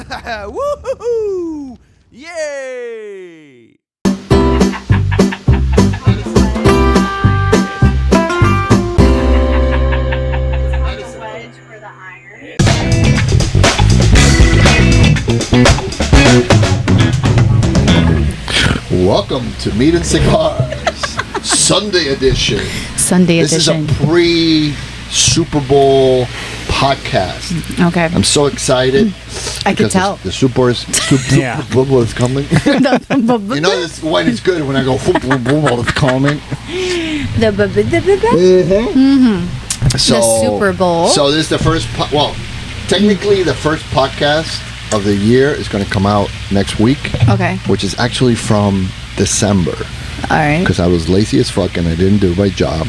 Woohoo! Yay! Wedge for the iron. Welcome to Meat and Cigars, Sunday edition. Sunday This edition. is a pre-Super Bowl podcast. Okay. I'm so excited. I could because tell. The Super Bowl is coming. You know this when it's good when I go Super Bowl is coming. The Super Bowl. So this is the first. Technically the first podcast of the year is going to come out next week. Okay. Which is actually from December. All right. Because I was lazy as fuck and I didn't do my job.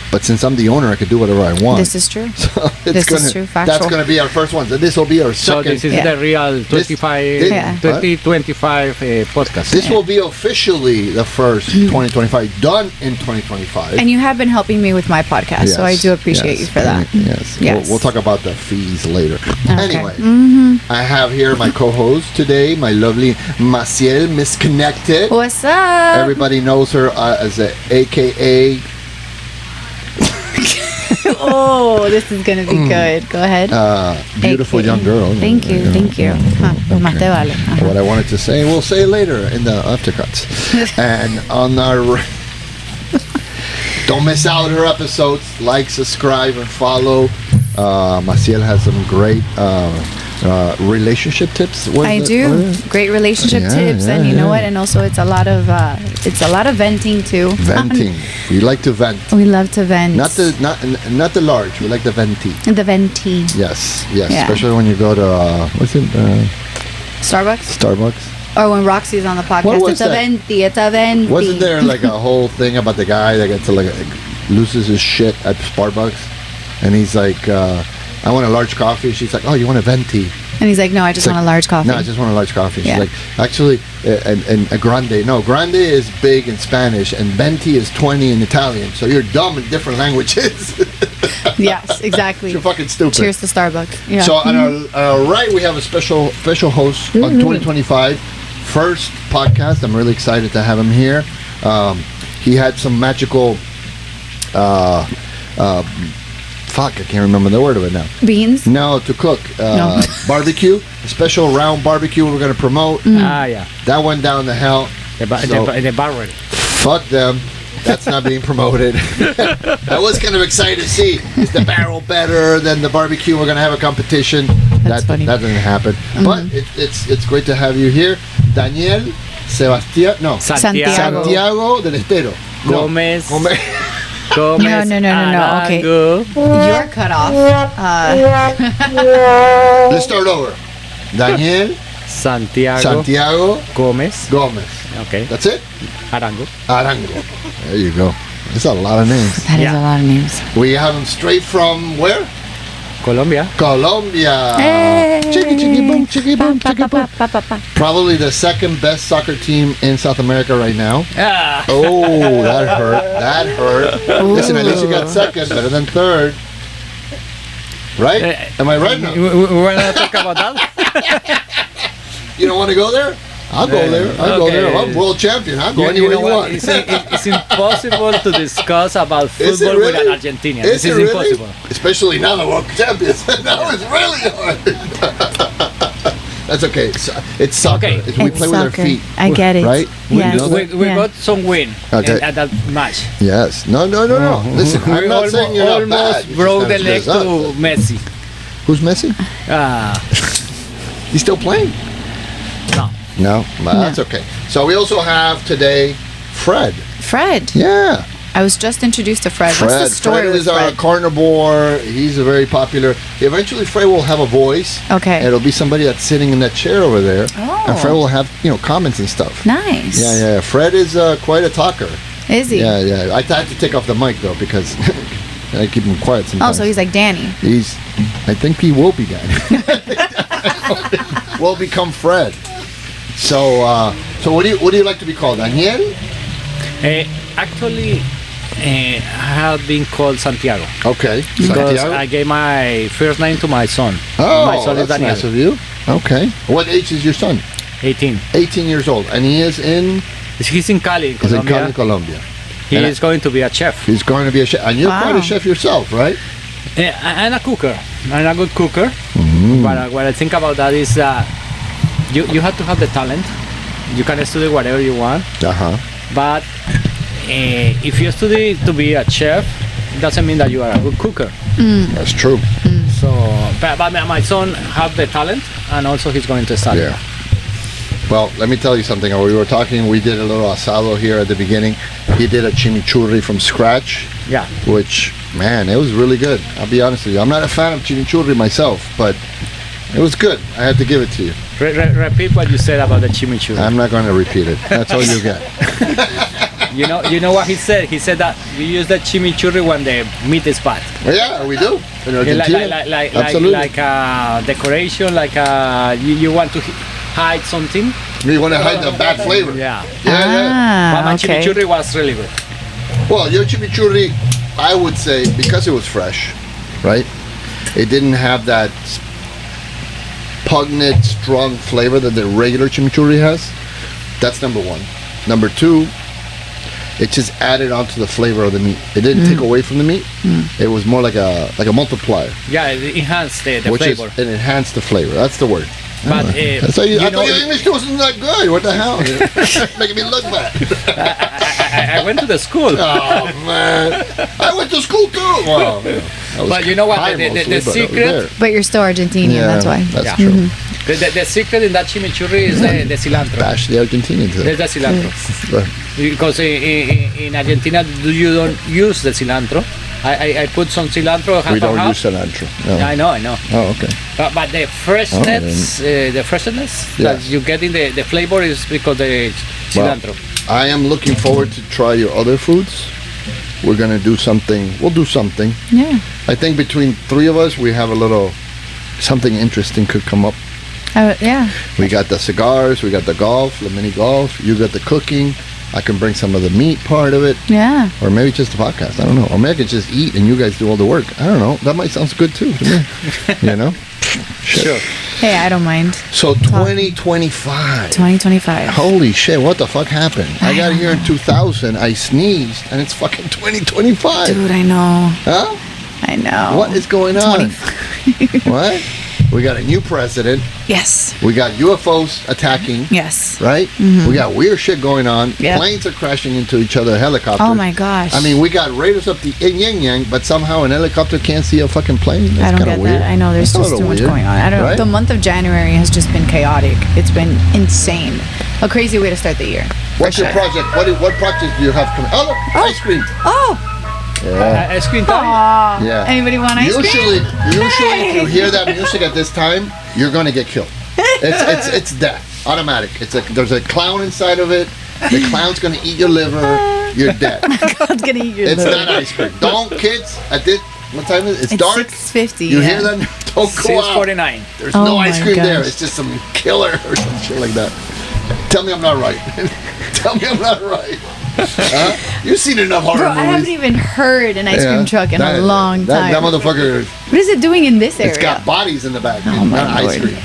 But since I'm the owner, I can do whatever I want. This is true. So This is true, factual. That's going to be our first one. So this will be our So second. this is the real 2025 podcast. This will be officially the first 2025, done in 2025. And you have been helping me with my podcast, so I do appreciate you for that. Yes. We'll talk about the fees later. Okay. Anyway, I have here my co-host today, my lovely Maciel Misconnected. What's up? Everybody knows her as a AKA Oh, this is going to be good. Go ahead. beautiful young girl. Thank you. Más te vale. Ajá. What I wanted to say, we'll say later in the aftercuts. And on our... Don't miss out her episodes. Like, subscribe, and follow. Maciel has some great relationship tips. I do. Great relationship tips, and you know what? And also, it's a lot of venting too. Venting. We like to vent. We love to vent. Not the large. We like the venti. The venti. Yes. Yeah. Especially when you go to Starbucks. Starbucks. Or when Roxy's on the podcast. What was It's that? a venti. It's a venti. Wasn't there like a whole thing about the guy that gets to loses his shit at Starbucks, and he's like, I want a large coffee. She's like, oh, you want a venti? And he's like, no, I just want a large coffee. No, I just want a large coffee. She's Yeah. like, actually, and a grande. No, grande is big in Spanish, and venti is 20 in Italian. So you're dumb in different languages. Yes, exactly. You're fucking stupid. Cheers to Starbucks. Yeah. So on our right, we have a special host on 2025. First podcast. I'm really excited to have him here. He had some magical fuck, I can't remember the word of it now. Beans? No, to cook. No. Barbecue. A special round barbecue we're going to promote. Yeah. That went down the hell. The barrel. Fuck them. That's not being promoted. I was kind of excited to see, is the barrel better than the barbecue? We're going to have a competition. That's funny. That didn't happen. But it's great to have you here. Daniel Sebastián, no. Santiago del Estero. Gomez. No. Gomez. No. Okay. Arango. You're cut off. Let's start over. Daniel Santiago Gomez. Okay. That's it? Arango. There you go. That's a lot of names. That is a lot of names. We have him straight from where? Colombia. Hey. Chicky boom, chicky boom, Pa, chicky pa, boom. pa, pa, pa. Probably the second best soccer team in South America right now. Ah. Oh, that hurt. Listen, at least you got second, better than third. Right? Am I right now? We want to talk about that? You don't want to go there? I'll go there. Okay. I'm world champion. I'll go anywhere you want. It's impossible to discuss about Is it football with really? an Argentinian. Is This it is really? impossible. Especially now that we're champions. That was really hard. That's okay. It's soccer. Okay. We It's play with our soccer. feet. I get it. Right? Yes. know that? We got some win Okay. at that match. Yes. No. Listen, I'm We not saying you're not bad. almost broke the leg to Messi. Who's Messi? He's still playing? No, but that's okay. So we also have today Fred. Fred. Yeah. I was just introduced to Fred. What's the story Fred with is our Fred? carnivore. He's a very popular. Eventually, Fred will have a voice. Okay. And it'll be somebody that's sitting in that chair over there. Oh. And Fred will have, comments and stuff. Nice. Yeah. Fred is quite a talker. Is he? Yeah. I had to take off the mic though because I keep him quiet Oh, sometimes. so he's like Danny. I think he will be Danny. Will become Fred. So what do you like to be called, Daniel? Actually, I have been called Santiago. Okay, Because Santiago. I gave my first name to my son. Oh, My son is that's Daniel. nice of you. Okay. What age is your son? 18. 18 years old, and he is in. He's in Cali, He's in Colombia. Cali, Colombia. He And is going to be a chef. He's going to be a chef, and you're quite a chef yourself, right? I'm a cooker. I'm a good cooker. Mm. But what I think about that is that you have to have the talent. You can study whatever you want. But if you study to be a chef, it doesn't mean that you are a good cooker. That's true. So, but my son have the talent, and also he's going to study. Yeah. Well, let me tell you something. We were talking, we did a little asado here at the beginning. He did a chimichurri from scratch. Yeah. Which, man, it was really good. I'll be honest with you. I'm not a fan of chimichurri myself, but it was good. I had to give it to you. Repeat what you said about the chimichurri. I'm not going to repeat it. That's all you get. You know what he said? He said that we use the chimichurri when the meat is bad. Yeah, we do. In Argentina. Absolutely. Like a decoration, like you want to hide something. You want to hide the bad flavor. Yeah. Yeah. But my chimichurri was really good. Well, your chimichurri, I would say, because it was fresh, right? It didn't have that pungent, strong flavor that the regular chimichurri has. That's number one. Number two, it just added onto the flavor of the meat. It didn't take away from the meat. It was more like a multiplier. Yeah, it enhanced the flavor. It enhanced the flavor. That's the word. But I thought your English wasn't that good. What the hell? Making me look bad. I went to the school. Oh man, I went to school too. Wow. But you know what? The secret. But you're still Argentinian, that's why. That's true. The secret in that chimichurri is the cilantro. Bash the Argentinians. There's the cilantro. Because in Argentina, you don't use the cilantro. I put some cilantro. We don't use cilantro. No. I know. Oh, okay. But the freshness, that you get in the flavor is because the cilantro. Well, I am looking forward to try your other foods. We're gonna do something. We'll do something. Yeah. I think between three of us, we have a little something interesting could come up. Yeah. We got the cigars. We got the golf, the mini golf. You got the cooking. I can bring some of the meat part of it. Yeah. Or maybe just the podcast. I don't know. Or maybe I could just eat and you guys do all the work. I don't know. That might sound good too to me. You know? Sure. Hey, I don't mind. So 2025. 2025. Holy shit, what the fuck happened? I got here in 2000. I sneezed and it's fucking 2025. Dude, I know. Huh? I know. What is going on? What? We got a new president. Yes. We got UFOs attacking. Yes. Right? We got weird shit going on. Yep. Planes are crashing into each other, helicopters. Oh my gosh. I mean, we got radars up the yin yang, but somehow an helicopter can't see a fucking plane. That's I don't get weird. that. I know there's That's just too much weird, going on. I don't know. right? The month of January has just been chaotic. It's been insane. A crazy way to start the year. What's your project? What project do you have coming? Oh, look, ice cream. Oh. Yeah. Ice cream time. Aw. Yeah. Anybody want ice Usually, cream? if you hear that music at this time, you're gonna get killed. It's death, automatic. There's a clown inside of it. The clown's gonna eat your liver. You're dead. God's gonna eat your It's liver. not ice cream. Don't, kids. At this, what time is it? It's dark. 6:50. You hear that? Don't go out. 6:49. There's Oh no ice my cream there. gosh. It's just some killer or some shit like that. Tell me I'm not right. Tell me I'm not right. Huh? You've seen enough horror Bro, I movies. haven't even heard an ice cream truck in a long time. That motherfucker, What is it doing in this area? it's got bodies in the back. Oh my not ice Lord. cream.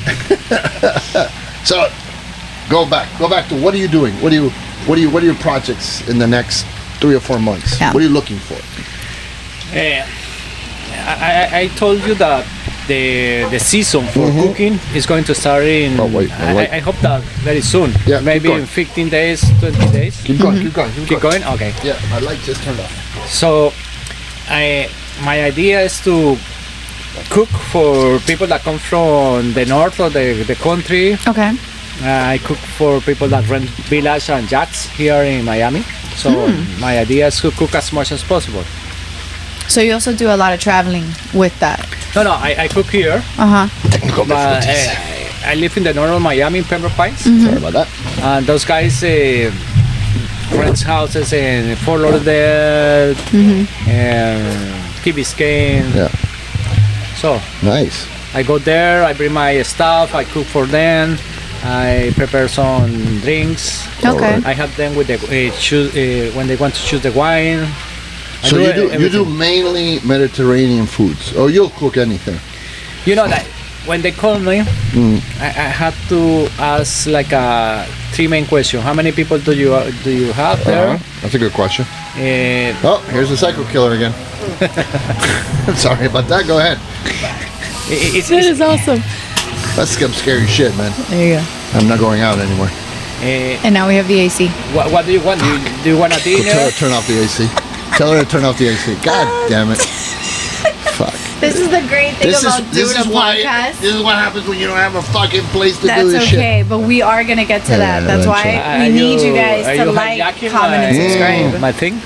So, go back to what are you doing? What are your projects in the next 3 or 4 months? Yeah. What are you looking for? I told you that the season for cooking is going to start in. Oh, wait. I hope that very soon. Yeah, keep maybe going. in 15 days, 20 days. Keep going, keep going, Keep going. Okay. Yeah, my light just turned off. So, my idea is to cook for people that come from the north of the country. Okay. I cook for people that rent villas and yachts here in Miami. So my idea is to cook as much as possible. So you also do a lot of traveling with that. No, I cook here. Technical But difficulties. I live in the north of Miami, in Pembroke Pines. Sorry about that. And those guys rent houses in Fort Lauderdale, Key Biscayne. Yeah. So Nice. I go there, I bring my stuff, I cook for them, I prepare some drinks. Okay. I help them with the when they want to choose the wine. So you do everything. mainly Mediterranean foods, or you'll cook anything? You know that when they called me, I had to ask like a 3 main question. How many people do you have there? That's a good question. Oh, here's the psycho killer again. Sorry about that. Go ahead. That is awesome. That's some scary shit, man. There you go. I'm not going out anymore. And now we have the AC. What do you want? Do you want a dinner? Tell her to turn off the AC. Tell her to turn off the AC. God damn it. Fuck. This is the great thing about doing a podcast. This is what happens when you don't have a fucking place to do That's this okay, shit. but we are going to get to that. That's why we Are need you guys are to you like, hijacking comment, and subscribe. my thing?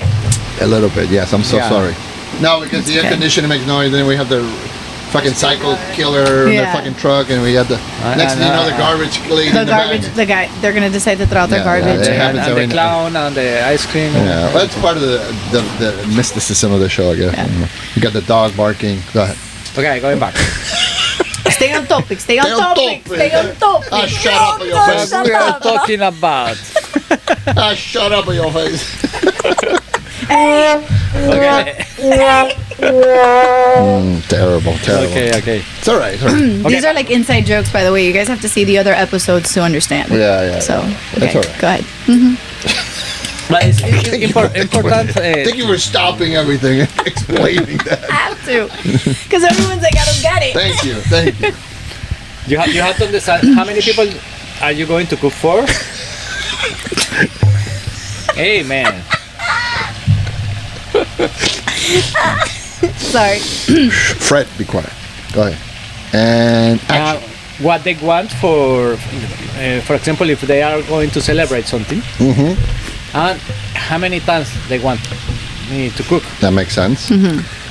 A little bit, yes. I'm so Yeah. sorry. No, because the air conditioner makes noise, then we have the fucking cycle killer in the fucking truck, and we have the next thing you know, the garbage lady The in the garbage, back. the guy, they're going to decide to throw out their Yeah, garbage. yeah, it happens And every the now- clown and the ice cream. Yeah, well, that's part of the mysticism of the show, I guess. Yeah. You got the dog barking. Go ahead. Okay, going back. Stay on topic, stay on Stay on topic, topic. stay on topic. Ah, shut up in your No, face. shut We are up. talking about. Shut up in your face. Okay. Terrible. Okay. It's all right. It's all right. These are like inside jokes, by the way. You guys have to see the other episodes to understand. Yeah. So, That's okay, all right. go ahead. But it's important. Thank you for stopping everything and explaining that. I have to. Because everyone's like, I don't get it. Thank you. You have to understand how many people are you going to cook for? Hey, man. Sorry. Fred, be quiet. Go ahead. And action. What they want for example, if they are going to celebrate something, and how many times they want me to cook. That makes sense.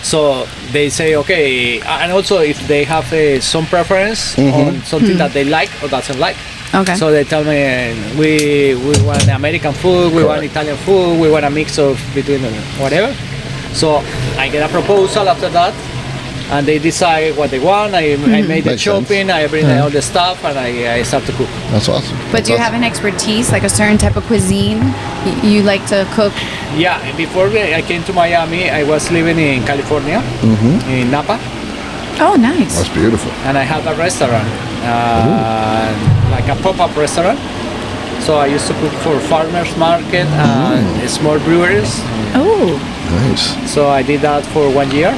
So they say, okay, and also if they have some preference on something that they like or doesn't like. Okay. So they tell me we want American food, we want Italian food, we want a mix of between whatever. So I get a proposal after that, and they decide what they want. I made the Makes shopping, I bring all the stuff, and I start to cook. That's awesome. But do you have an expertise, like a certain type of cuisine you like to cook? Yeah, before I came to Miami, I was living in California, in Napa, Oh, nice. That's beautiful. and I had a restaurant, like a pop-up restaurant. So I used to cook for farmers market and small breweries. Oh, Nice. So I did that for 1 year.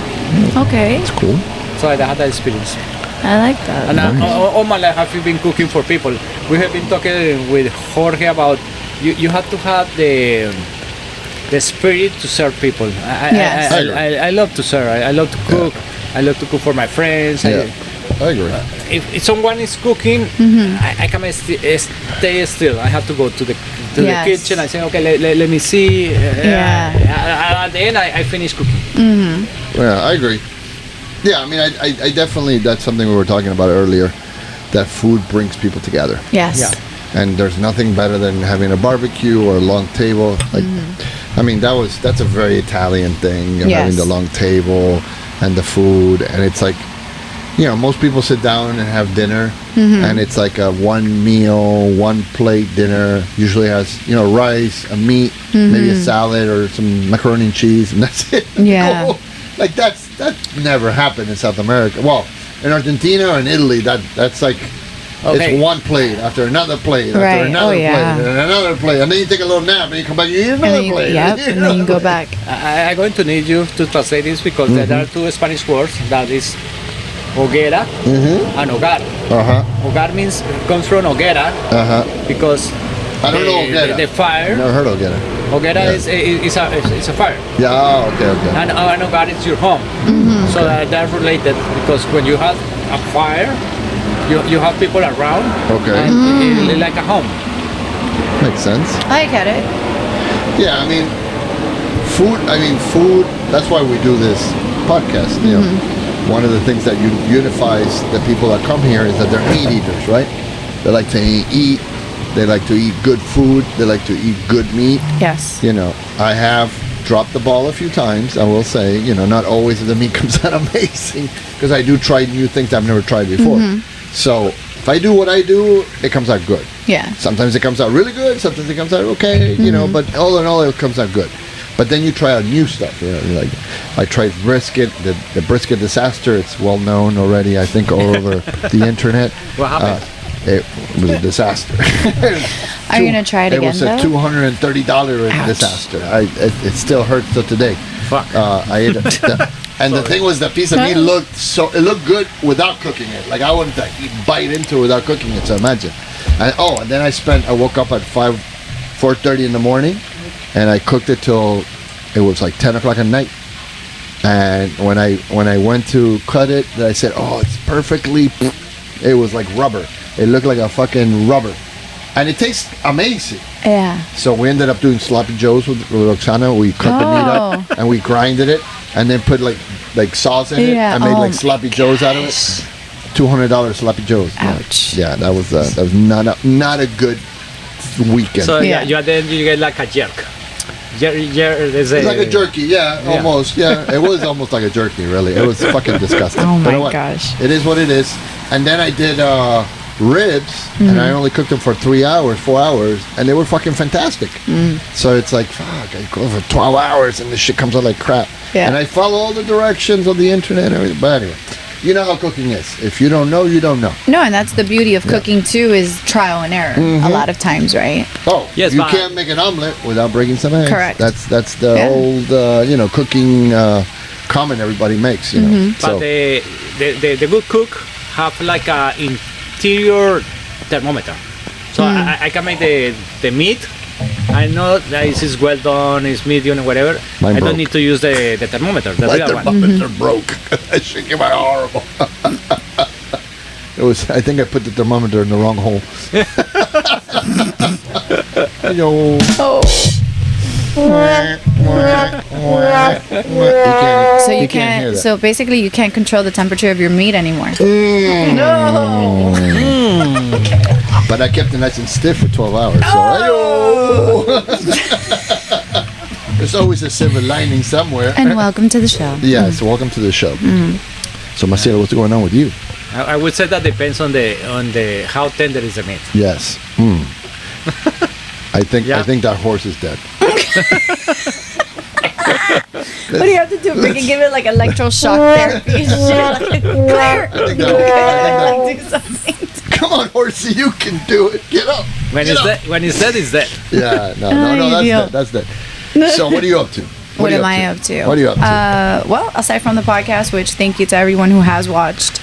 okay. It's cool. So I had that experience. I like that. And all my life I've been cooking for people. We have been talking with Jorge about you have to have the spirit to serve people. Yes. I love to serve. I love to cook. I love to cook for my friends. Yeah. I agree. If someone is cooking, I can't stay still. I have to go to the Yes. kitchen. I say, okay, let me see. At the end, I finish cooking. Yeah, I agree. Yeah, I mean, I definitely, that's something we were talking about earlier, that food brings people together. Yes. Yeah. And there's nothing better than having a barbecue or a long table. Like, I mean, that's a very Italian thing, Yes. having the long table and the food. And it's like, you know, most people sit down and have dinner, and it's like a one meal, one plate dinner. Usually has, you know, rice, a meat, maybe a salad or some macaroni and cheese, and that's it. Yeah. Cool. Like that never happened in South America. Well, in Argentina or in Italy, that's like Okay. it's one plate after another plate after Right. another Oh, yeah. plate and another plate, and then you take a little nap and you come back, you eat And another then you, plate. yep, and then you go back. I'm going to need you to translate this because there are two Spanish words that is hoguera and hogar. Hogar comes from hoguera because I don't know hoguera. the fire. Never heard of it. Hoguera Yeah. is a fire, Yeah, okay. and hogar is your home. So they're related because when you have a fire, you have people around. Okay. And it's like a home. Makes sense. I get it. Yeah, I mean, food, that's why we do this podcast. You know, one of the things that unifies the people that come here is that they're meat eaters, right? They like to eat. They like to eat good food. They like to eat good meat. Yes. You know, I have dropped the ball a few times, I will say. You know, not always the meat comes out amazing, because I do try new things I've never tried before. So if I do what I do, it comes out good. Yeah. Sometimes it comes out really good, sometimes it comes out okay, you know, but all in all, it comes out good. But then you try out new stuff. You know, like I tried brisket, the brisket disaster. It's well known already, I think, all over the internet. What happened? It was a disaster. Are you gonna try it again? It was a $230 disaster. It still hurts till today. Fuck. I ate it. And the thing was, the piece of meat looked good without cooking it. Like I wouldn't bite into it without cooking it. So imagine. And then I woke up at 4:30 in the morning, and I cooked it till it was like 10 o'clock at night. And when I went to cut it, I said, "Oh, it's perfectly." It was like rubber. It looked like a fucking rubber, and it tastes amazing. Yeah. So we ended up doing sloppy joes with Roxana. We cut the meat up and we grinded it, and then put like sauce in it, and made like sloppy joes out of it. $200 sloppy joes. Ouch. Yeah, that was not a good weekend. So you get like a jerk. It's like a jerky, almost. Yeah, it was almost like a jerky, really. It was fucking disgusting. Oh my but gosh. It is what it is. And then I did ribs, and I only cooked them for 4 hours, and they were fucking fantastic. So it's like, fuck, I go for 12 hours, and this shit comes out like crap. Yeah. And I follow all the directions on the internet and everything. But anyway, you know how cooking is. If you don't know, you don't know. No, and that's the beauty of cooking too, is trial and error a lot of times, right? Oh, yes, you can't make an omelet without breaking some eggs. Correct. That's the old cooking comment everybody makes. You know. But the good cook have like a interior thermometer, so I can make the meat. I know that this is well done, it's medium, whatever. I don't need to use the thermometer. The My real one. thermometer broke. That shit came out horrible. It was. I think I put the thermometer in the wrong hole. Yo. Oh. So you can't. hear that. So basically, you can't control the temperature of your meat anymore. No. But I kept it nice and stiff for 12 hours. So there's always a silver lining somewhere. And welcome to the show. Yes, welcome to the show. So Marcelo, what's going on with you? I would say that depends on the how tender is the meat. Yes. I think that horse is dead. What do you have to do? We can give it like electroshock therapy and shit. Like, I think that. like, do something. Come on, horsey, you can do it. Get up. When it's dead, it's dead. Yeah, no, that's dead. So what are you up to? What am I up to? What are you up to? Well, aside from the podcast, which thank you to everyone who has watched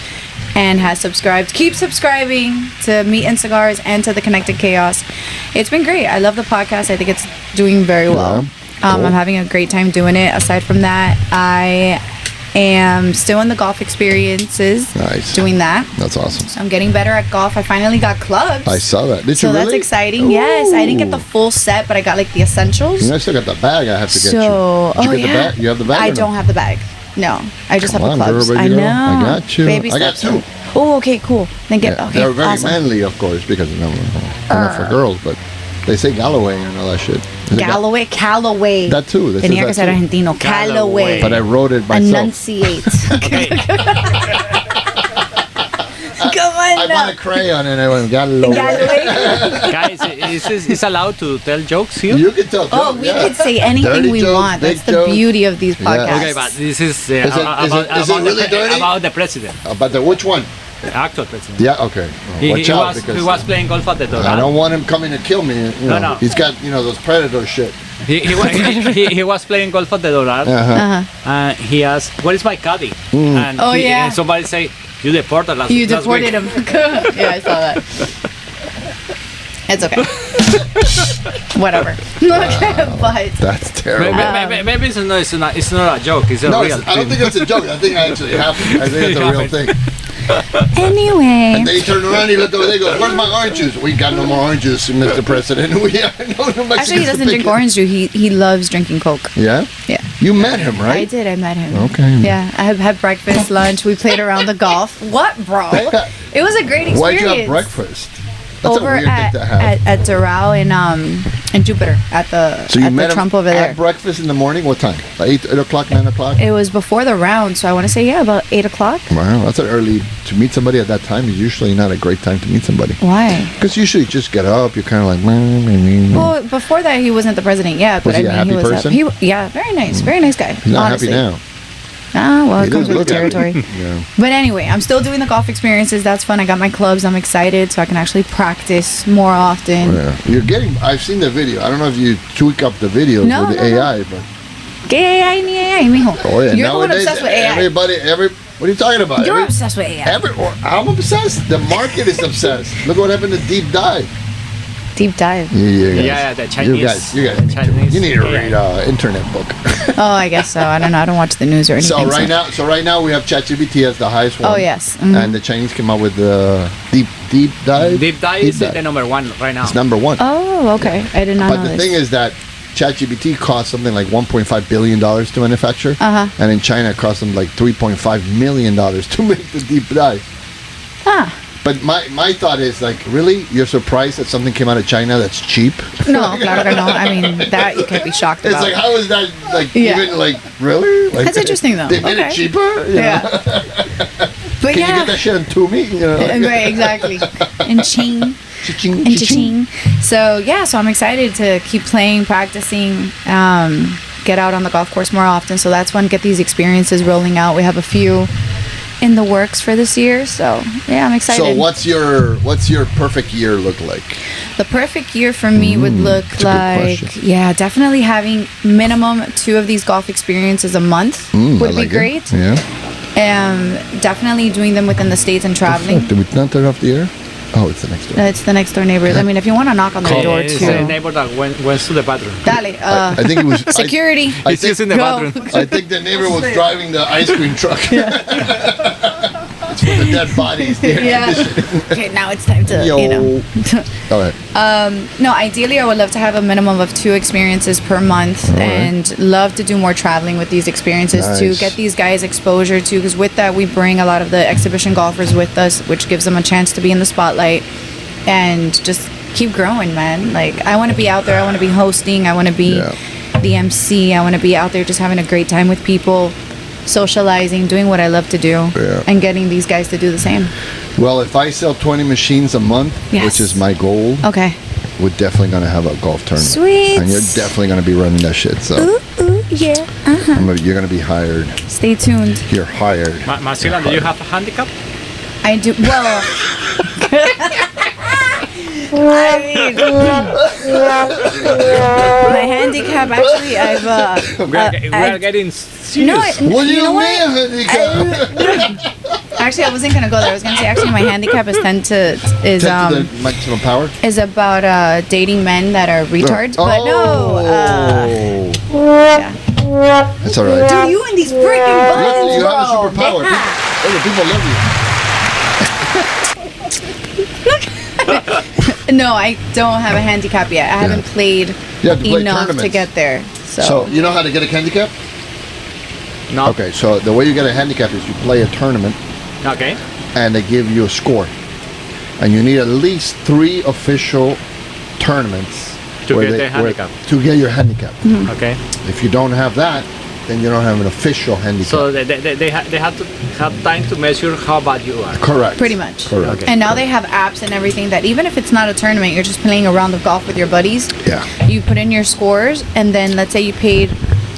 and has subscribed. Keep subscribing to Meat and Cigars and to The Connected Chaos. It's been great. I love the podcast. I think it's doing very well. Yeah, cool. I'm having a great time doing it. Aside from that, I am still in the golf experiences. Nice. Doing that. That's awesome. So I'm getting better at golf. I finally got clubs. I saw that. Did So you really? that's exciting. Yes, I didn't get the full set, but I got like the essentials. I still got the bag I have to get So, you. Did you get the bag? You have the bag? I or no? don't have the bag. No, I just Come have the on, clubs. girl, I ready to know. go? I got you. Baby I got steps. two. Oh, okay, cool. Then get okay. They're very Awesome. manly, of course, because they're not for girls, but they say Galloway and all that shit. Is it Callaway. That too. They Tenía say que ser that too. argentino. Callaway. But I wrote it myself. Enunciate. Come on I now. bought a crayon and I went Galloway. Callaway. Guys, is allowed to tell jokes here? You can tell. Oh, we could say anything Dirty we jokes, want. big That's the jokes. beauty of these podcasts. Okay, but this is is it really dirty? about the president, About the which one? the actual president. Yeah. Okay. Well, He watch out was, because he was playing golf at the Dorado. I don't want him coming to kill me. You know, No. He's got those predator shit. He was playing golf at the Dorado. And he asked, "Where is my caddy?" And Oh, yeah. and somebody say, "You deported last You last deported week." him. Yeah, I saw that. It's okay. Whatever. But That's terrible. Maybe it's not a joke. It's a No, real I don't think it's a joke. I think it actually happened. I think it's a real thing. anyway. And then he turned around, he looked over there, he goes, "Where's my orange juice?" "We got no more orange juice, Mr. President." We have no Mexicans Actually, he to doesn't pick drink it. orange juice. He loves drinking Coke. Yeah? Yeah. You met him, right? I did. I met him. Okay. Yeah. I have had breakfast, lunch. We played around the golf. What, bro? It was a great experience. Why'd you have breakfast? That's Over a weird thing to have. at Doral in in Jupiter at the So you met Trump him over at there. breakfast in the morning? What time? Like 8 o'clock, 9 o'clock? It was before the round, so I want to say about 8 o'clock. Wow, that's an early... To meet somebody at that time is usually not a great time to meet somebody. Why? Because usually you just get up, you're kind of like... Well, before that, he wasn't the president yet, but Was he I a mean, he happy was person? Yeah, very nice guy. He's not honestly. happy now. Ah, well, He it comes doesn't with the look happy. territory. Yeah. But anyway, I'm still doing the golf experiences. That's fun. I got my clubs. I'm excited, so I can actually practice more often. Yeah. You're getting... I've seen the video. I don't know if you tweak up the videos No, with the no, no. AI, but... ¿Qué AI ni AI, mijo? Oh, yeah. You're the one Nowadays, obsessed with AI. what are you talking about? You're obsessed with AI. I'm obsessed. The market is obsessed. Look what happened to Deep Dive. Deep dive. Yeah, the Chinese. You guys. the Chinese. You need to AI. read an internet book. Oh, I guess so. I don't know. I don't watch the news or anything. So right now we have ChatGPT as the highest one. Oh, yes. Mhm. And the Chinese came out with the Deep Dive. Deep dive is the number one right now. It's number one. Oh, okay. I did not But know the this. thing is that ChatGPT costs something like $1.5 billion to manufacture. Uh-huh. And in China it costs them like $3.5 million to make the Deep Dive. Ah. But my thought is like, really? You're surprised that something came out of China that's cheap? No, claro que no. I mean, that you can't be shocked It's about. like, how is that like Yeah. even like really? Like, That's interesting, though. They made Okay. it cheaper. You Yeah. know? But Can yeah. you get that shit on Toomey? You know? Right, exactly. And ching. Cha-ching, And cha-ching. cha-ching. So yeah, so I'm excited to keep playing, practicing, get out on the golf course more often. So that's fun. Get these experiences rolling out. We have a few in the works for this year. So yeah, I'm excited. So what's your perfect year look like? The perfect year for me would look that's a good like, question. yeah, definitely having minimum 2 of these golf experiences a month I would like be it. great. Yeah. Definitely doing them within the States and traveling. Did we not turn off the air? Oh, it's the next door. It's the next door neighbors. I mean, if you want to knock on their door It's too. the neighbor that went to the bathroom. Dale, I think it was security. I He's think, using the Go. bathroom. I think the neighbor was driving the ice cream truck. It's for the dead bodies. Yeah. Okay, now it's time to, Yo. you know. Go ahead. No, ideally, I would love to have a minimum of 2 experiences per month, All right. and love to do more traveling with these experiences to Nice. get these guys exposure to. Because with that, we bring a lot of the exhibition golfers with us, which gives them a chance to be in the spotlight and just keep growing, man. Like, I want to be out there. I want to be hosting. I want to be Yeah. the MC. I want to be out there just having a great time with people, socializing, doing what I love to do, Yeah. and getting these guys to do the same. Well, if I sell 20 machines a month, Yes. which is my goal, Okay. we're definitely gonna have a golf tournament. Sweet. And you're definitely gonna be running that shit. So Ooh, yeah. you're gonna be hired. Stay tuned. You're hired. Marcela, do you have a handicap? I do. Well, I mean, my handicap. Actually, We are getting serious. No, What do you you know mean, what? handicap? Actually, I wasn't gonna go there. I was gonna say actually my handicap is Tend to the maximum power. is about dating men that are retards. But no, yeah. That's all right. Dude, you and these freaking buttons, You have a bro. superpower. Yeah. People love you. No, I don't have a handicap yet. I haven't played You have to play enough to tournaments. get there. So you know how to get a handicap? No. Okay, so the way you get a handicap is you play a tournament Okay. and they give you a score. And you need at least 3 official tournaments To where get the handicap. to get your handicap. Okay. If you don't have that, then you don't have an official handicap. So they have to have time to measure how bad you are. Correct. pretty much. Correct. Okay. And now they have apps and everything that even if it's not a tournament, you're just playing a round of golf with your buddies. Yeah. You put in your scores, and then let's say you paid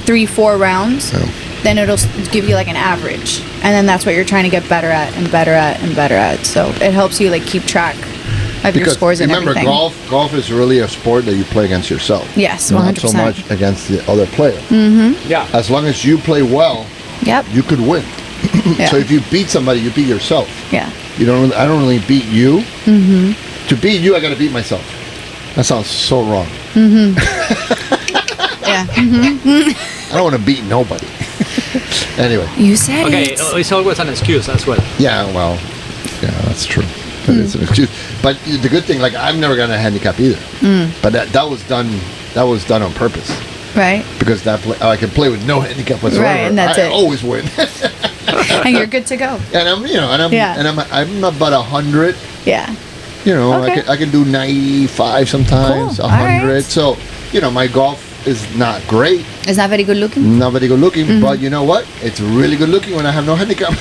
3-4 rounds, Yeah. then it'll give you like an average, and then that's what you're trying to get better at and better at and better at. So it helps you like keep track of your Because scores and remember, everything. golf is really a sport that you play against yourself. Yes, Not 100%. so much against the other player. Yeah. As long as you play well, Yep. you could win. Yeah. So if you beat somebody, you beat yourself. Yeah. You don't. I don't really beat you. To beat you, I got to beat myself. That sounds so wrong. Yeah. I don't want to beat nobody. Anyway, You said Okay. it. It's always an excuse as well. yeah, well, yeah, that's true. That is an excuse. But the good thing, like, I've never gotten a handicap either. But that was done. That was done on purpose Right. because I can play with no handicap whatsoever. Right, and that's I it. always win. And you're good to go. And I'm, Yeah. I'm about 100. Yeah. You know, Okay. I can do 95 sometimes, Cool. 100. Alright. So, you know, my golf is not great, Is that very good looking? not very good looking, but you know what? It's really good looking when I have no handicap.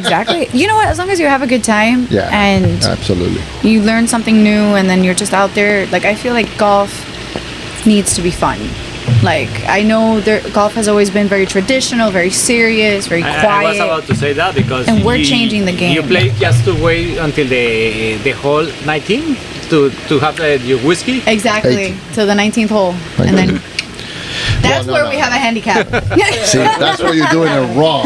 Exactly. You know what? As long as you have a good time Yeah, and absolutely. you learn something new and then you're just out there, like, I feel like golf needs to be fun. Like, I know golf has always been very traditional, very serious, very quiet. I was about to say that because And we're changing the game. You play just to wait until the whole 19 to have your whiskey. Exactly. 18. To the 19th hole. And then that's no, where no. we have a handicap. See, that's where you're doing it wrong.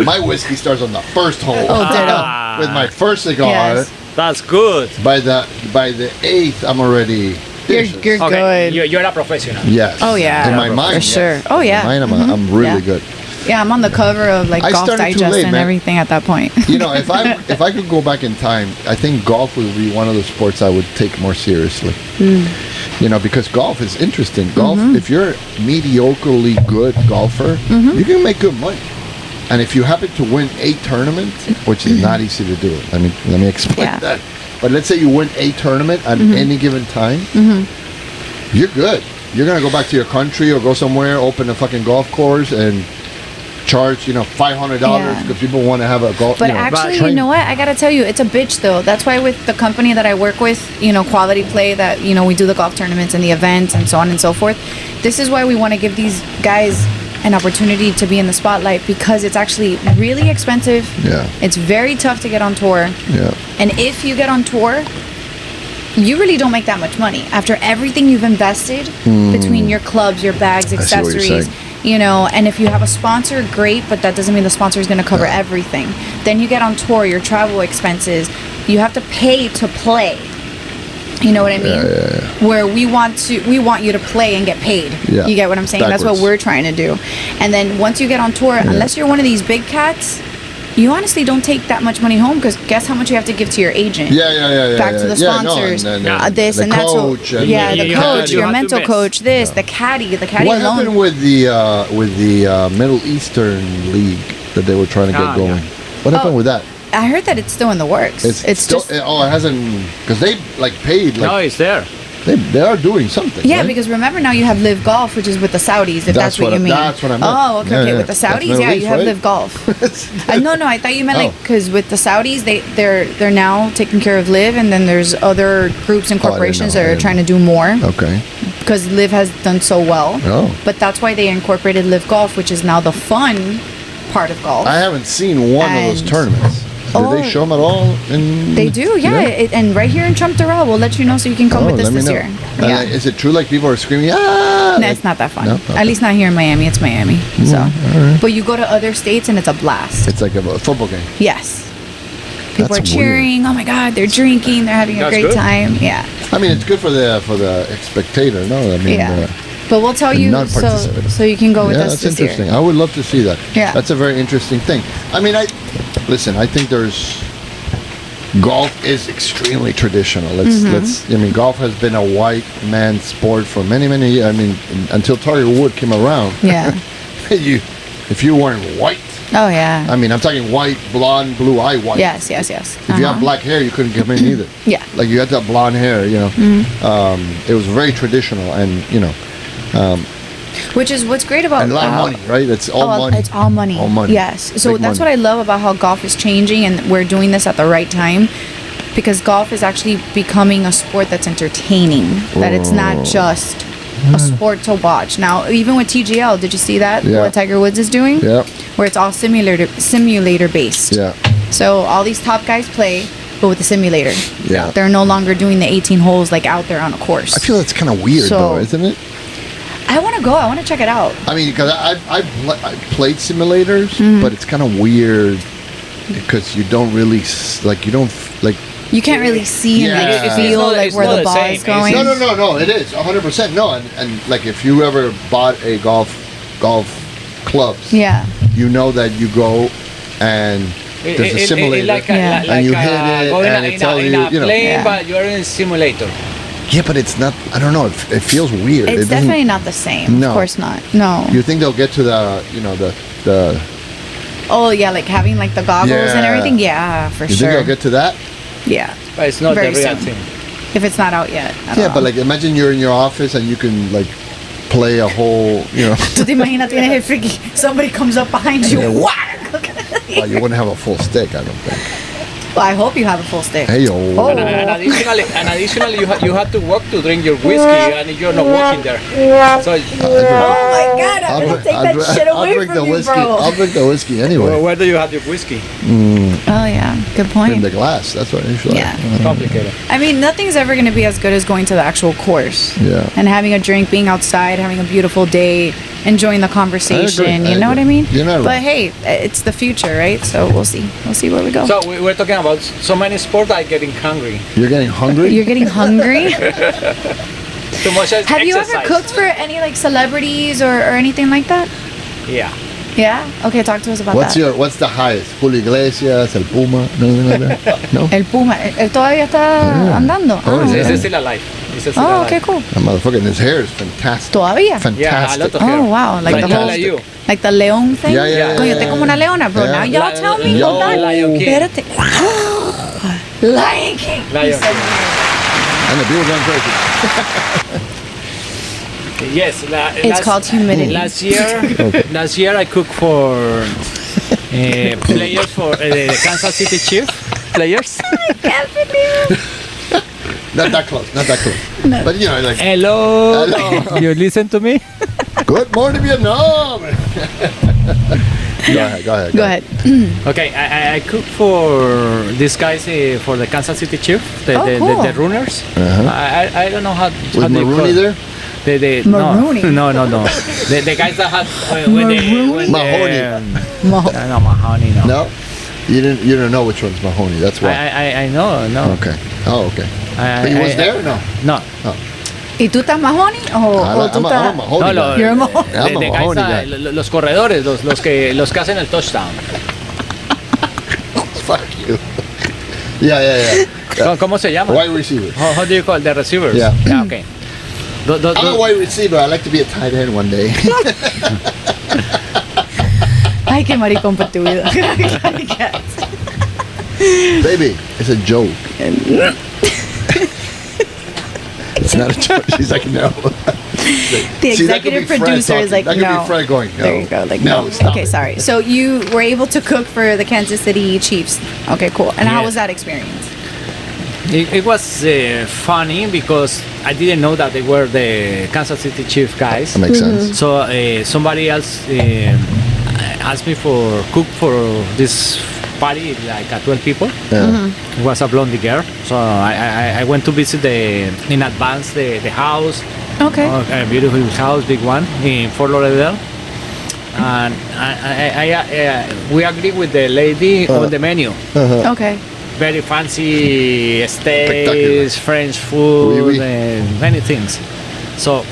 My whiskey starts on the first hole. Oh, ditto. With my first cigar. Yes. That's good. By the 8th, I'm already. You're dishes. good. You're a professional. Yes. Oh, yeah. In my mind, For sure. yes. Oh, yeah. In my mind, I'm really Yeah. good. Yeah, I'm on the cover of like I Golf started too Digest late, and man. everything at that point. You know, if I could go back in time, I think golf would be one of the sports I would take more seriously. You know, because golf is interesting. Golf, if you're a mediocrely good golfer, you can make good money. And if you happen to win a tournament, which is not easy to do, let me explain Yeah. that. But let's say you win a tournament at any given time, you're good. You're gonna go back to your country or go somewhere, open a fucking golf course, and charge $500 Yeah. because people want to have a golf. But actually, you know what? I gotta tell you, it's a bitch though. That's why with the company that I work with, Quality Play, that we do the golf tournaments and the events and so on and so forth. This is why we want to give these guys an opportunity to be in the spotlight, because it's actually really expensive. Yeah. It's very tough to get on tour. Yeah. And if you get on tour, you really don't make that much money after everything you've invested between your clubs, your bags, see what you're accessories. saying. And if you have a sponsor, great, but that doesn't mean the sponsor is going to cover everything. Then you get on tour, your travel expenses, you have to pay to play. You know what I mean? Where we want you to play and get paid. Yeah. You get what I'm saying? That's Backwards. what we're trying to do. And then once you get on tour, unless you're one of these big cats, you honestly don't take that much money home, because guess how much you have to give to your agent? Yeah. Back to the sponsors, this the and that. coach and The coach, you your have to mental invest. coach, the caddy What alone. happened with the Middle Eastern League that they were trying to get going? What happened with that? I heard that it's still in the works. It's still, just it hasn't, because they paid No, it's there. they are doing something. yeah, right? because remember now you have Live Golf, which is with the Saudis, if that's what you mean. That's what I meant. Oh, okay, Yeah, with the that's Saudis, Middle yeah, East, you have right? Live Golf. No, I thought you meant Oh. because with the Saudis, they're now taking care of Live, and then there's other groups and Oh, I didn't corporations know. I that are didn't trying to do more, Okay. because Live has done so well. Oh. But that's why they incorporated Live Golf, which is now the fun part of golf. I haven't seen one of those And- tournaments. Do Oh. they show them at all? They do, yeah. And right here in Trump Doral, we'll let you know so you can come with us let me this know. year. And, Yeah. is it true people are screaming, ah? No, it's not that fun. No? Okay. At least not here in Miami. It's Miami. So, but you go to other states and it's a blast. It's like a football game. Yes. People That's are cheering. Oh my God, they're drinking. They're having a That's great good. time. Yeah. I mean, it's good for the spectator. No, I mean, Yeah. But we'll tell you non-participant. so you can go with yeah, us that's this interesting. year. I would love to see that. Yeah. That's a very interesting thing. I mean, I think golf is extremely traditional. I mean, golf has been a white man's sport for many years. I mean, until Tiger Woods came around. Yeah. If you weren't white, Oh yeah. I mean, I'm talking white, blonde, blue eye white. Yes. If you have black hair, you couldn't come in either. Yeah. Like you had to have blonde hair, It was very traditional, and Which is what's great about and a lot of money, right? It's all money. It's all money. All money. Yes. So Big that's money. what I love about how golf is changing, and we're doing this at the right time, because golf is actually becoming a sport that's entertaining. That it's not just a sport to watch. Now, even with TGL, did you see that? Yeah. What Tiger Woods is doing? Yeah. Where it's all simulator based. Yeah. So all these top guys play, but with the simulator. Yeah. They're no longer doing the 18 holes like out there on a course. I feel that's kind of weird, So- though, isn't it? I want to go. I want to check it out. I mean, because I've played simulators, but it's kind of weird because you don't really You can't really see Yeah. and It's feel not- like it's where not the the ball same. is going. No, it is 100%. No, and like if you ever bought a golf clubs, Yeah. you know that you go and there's a simulator. Yeah. And you hit it, going and it tells you, you know. plane, Yeah. but you're in a simulator. Yeah, but it's not. I don't know. It feels weird. It's It doesn't- definitely not the same. No. Of course not. No. You think they'll get to the Oh yeah, like having like the goggles and Yeah. everything. Yeah, for You sure. think they'll get to that? Yeah. But it's not Very the real soon. thing. If it's not out yet. I don't Yeah, know. but like imagine you're in your office and you can like play a whole, ¿Tú te imaginas tienes el freaky? Somebody comes up behind you. Yeah. Whack! well, you wouldn't have a full stick, I don't think. Well, I hope you have a full stick. Hey, yo. Oh. And additionally, you have to walk to drink your whiskey, and you're not walking there. So Oh my God! I'm gonna take that shit away drink from the you, whiskey. bro. I'll drink the whiskey anyway. where do you have your whiskey? Oh yeah, good In point. the glass. That's what I usually. Yeah. Complicated. I mean, nothing's ever gonna be as good as going to the actual course. Yeah. And having a drink, being outside, having a beautiful day, enjoying the conversation. I You know what I agree. mean? You're not But wrong. hey, it's the future, right? So we'll see. We'll see where we go. So we're talking about so many sports. I'm getting hungry. You're getting hungry. You're getting hungry. Too much exercise. Have you ever cooked for any like celebrities or anything like that? Yeah. Yeah. Okay, talk to us about What's that. What's the highest? Julio Iglesias, El Puma, nothing like that. No. El Puma, él todavía está andando. Oh, Ah, is This Yeah. is still alive. This is still Oh, alive. okay, cool. That motherfucker, and his hair is fantastic. Todavía. Yeah, a Fantastic. lot of hair. Oh wow, like the whole, like you. like the león thing. Yeah, yeah, Coño, yeah, usted yeah. como una leona, bro. Yeah. Now y'all tell me. Yo. Hold on. Lion King. Espérate. Lion King. Lion He said- And the people going crazy. Yes. It's called humidity. Last year I cooked for players for the Kansas City Chiefs players. Can't believe. Not that close. Not that close. But you know, like, Hello. Hello. You listen to me? good morning, Vietnam. Go ahead. Go ahead. Okay, I cook for these guys for the Kansas City Chiefs, Oh, cool. the runners. Uh-huh. I don't know how Was do you call Maroney it? there? Maroney? No. The guys that had Mahoney. No, Mahoney. No. No. You didn't know which one's Mahoney. That's why. I know. No. Okay. Oh, okay. I- But he was I- there? No. No. ¿Y tú estás Mahoney o tú I'm a estás? Mahoney No, guy. You're a Mahoney. I'm a the Mahoney guys, guy. los corredores, los que hacen el touchdown. Fuck you. Yeah. ¿Cómo se llama? Wide receiver. How do you call the receivers? Yeah. Okay. I'm a wide receiver. I'd like to be a tight end one day. Ay, qué maricón por tu vida. Baby, it's a joke. It's not a joke. She's like, no. The See, that could executive be Fred producer is talking. like, That could no. be Fred going, no. There you go. Like, No, no. stop Okay, it. sorry. So you were able to cook for the Kansas City Chiefs. Okay, cool. And how Yeah. was that experience? It was funny because I didn't know that they were the Kansas City Chief guys. That makes sense. So somebody else asked me for cook for this party, like 12 people. Yeah. It was a blondie girl. So I went to visit in advance the house. Okay. A beautiful house, big one in Fort Lauderdale. And we agreed with the lady on the menu. Okay. Very fancy Spectacular. steaks, French food, Oui, oui. and many things. So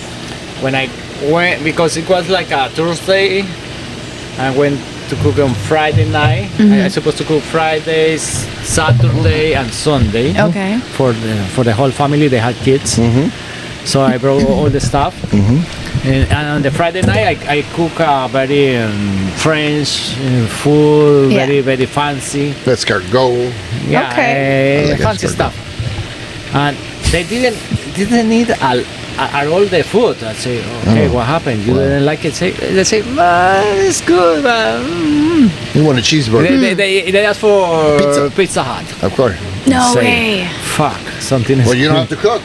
when I went, because it was like a Thursday, I went to cook on Friday night. I was supposed to cook Fridays, Saturday, and Sunday. Okay. For the whole family, they had kids. So I brought all the stuff. And on the Friday night, I cook very French food, Yeah. very fancy. Let's go. Yeah, Okay. I like fancy escargot. stuff. And they didn't need all the food. I say, okay, what happened? You didn't like it? They say, it's good. You want a cheeseburger? They ask for Pizza Hut. Of course. No Say, way. fuck, something is. Well, you don't have to cook.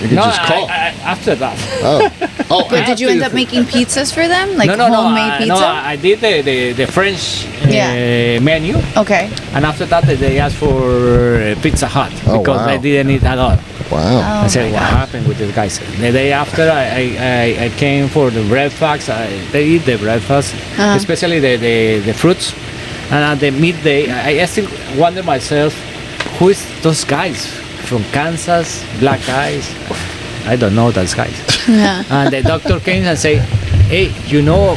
You can No, just call. after that. Oh, But did you end up making pizzas for them? Like homemade pizza? No, I did the French Yeah. menu, Okay. and after that they asked for Pizza Hut Oh, because wow. they didn't eat at all. Wow. I said, what happened with these guys? The day after, I came for the breakfast. They eat the breakfast, especially the fruits. And at the midday, I still wonder myself, who is those guys from Kansas, black guys? I don't know those guys. Yeah. And the doctor came and say, hey, you know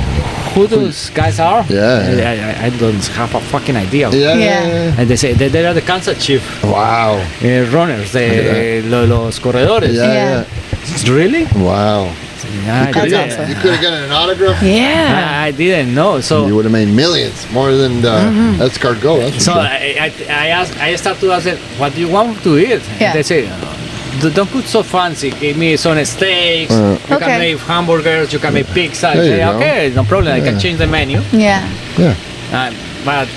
who those guys are? Yeah. I don't have a fucking idea. Yeah. And they say, they are the Kansas Chief Wow. runners, los corredores. Yeah. Yeah. Really? Wow. Yeah, That's I, awesome. You could have gotten an autograph. Yeah. I didn't know. So You would have made millions, more than the escargot. That's for So sure. I started to ask them, what do you want to eat? Yeah. And they say, don't cook so fancy. Give me some steaks. You Okay. can make hamburgers. You can make pizza. I There you say, go. okay, no problem. I can Yeah. change the menu. Yeah. Yeah. But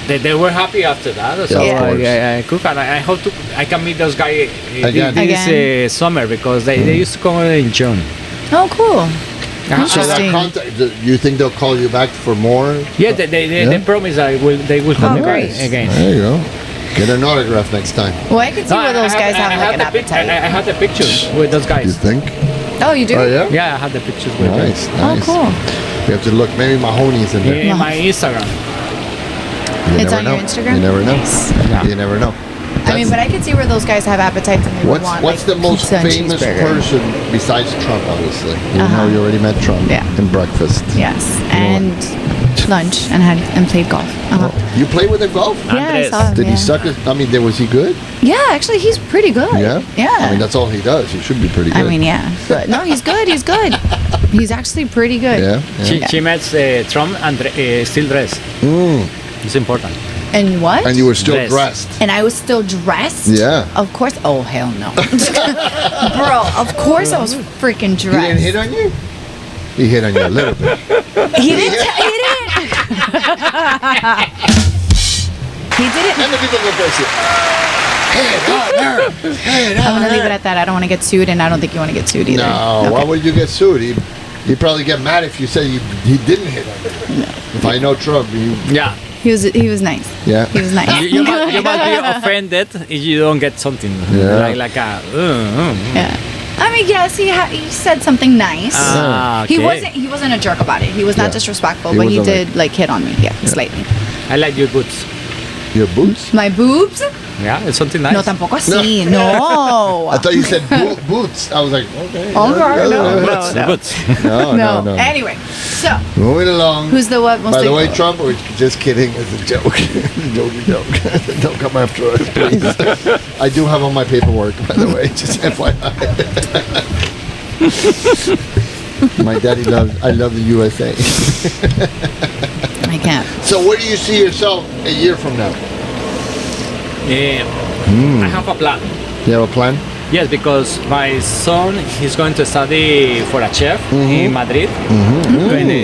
they were happy after that. So Yeah, of course. I cook, and I hope I can meet those guys Again. this summer, because they used to come in June. Oh, cool. So that Interesting. contact, you think they'll call you back for more? Yeah, they promise they will come Oh, great. again. There you go. Get an autograph next time. Well, I could see where those guys have like an the pic- appetite. I have the pictures with those You guys. think? Oh, you do? Oh yeah. Yeah, I have the pictures with them. Nice, Oh, nice. cool. You have to look. Maybe Mahoney's in there. In my Instagram. You It's never on know. your Instagram? You never know. Nice. Yeah. You never know. I mean, but I could see where those guys have appetites and they would want What's like the most pizza and famous cheeseburger. person besides Trump? Obviously, you know Uh-huh. you already met Trump. Yeah. In breakfast. Yes, know and lunch and played golf. Uh-huh. You play with him golf? Yeah, I Andres. saw him. Did yeah. he suck it? I mean, was he good? Yeah, actually, he's pretty good. Yeah. Yeah. I mean, that's all he does. He should be pretty good. I mean, yeah. But no, he's good. He's good. He's actually pretty good. Yeah. Yeah. She met Trump and still dressed. Mm. It's important. And what? And you were still Dressed. dressed. And I was still dressed? Yeah. Of course. Oh, hell no. Bro, of course I was freaking He didn't dressed. hit on you. He hit on you a little bit. He didn't. He didn't. He didn't. And the people go crazy. I'm gonna leave it at that. I don't want to get sued, and I don't think you want to get sued either. No, why would you get sued? He'd probably get mad if you said he didn't hit on you. If I know Trump, Yeah. He was nice. yeah. He was nice. You must be offended if you don't get something Yeah. like a. Yeah. I mean, yes, he said something nice. Okay. He wasn't a jerk about it. He was not Yeah. disrespectful, He but he wasn't did like hit on me. Yeah, slightly. I like your boots. Your boots? My boobs? Yeah, it's something nice. No, tampoco así. No. I thought you said boots. I was like, okay. Okay, no. Boots, the boots. No. Anyway, so Moving along. who's the what? By the way, Trump, we're just kidding. It's a joke. joke. Don't come after us, please. I do have all my paperwork, by the way. Just FYI. My daddy I love the USA. I can't. So where do you see yourself a year from now? I have a plan. You have a plan? Yes, because my son he's going to study for a chef in Madrid,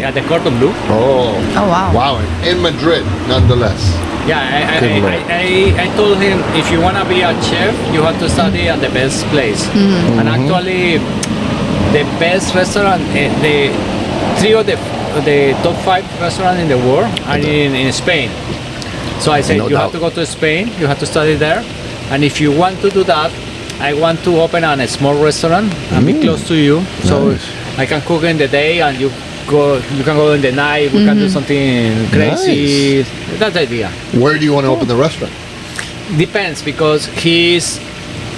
at the Cordon Bleu. Oh. Oh wow. Wow. In Madrid, nonetheless. Yeah, Good Lord. I told him if you want to be a chef, you have to study at the best place. And actually, the best restaurant, the three of the top 5 restaurants in the world are in Spain. So I said No you have doubt. to go to Spain, you have to study there, and if you want to do that, I want to open a small restaurant and be close to you, so Nice. I can cook in the day and you can go in the night. We can do something crazy. That's the idea. Where do you want to open the restaurant? Depends, because he's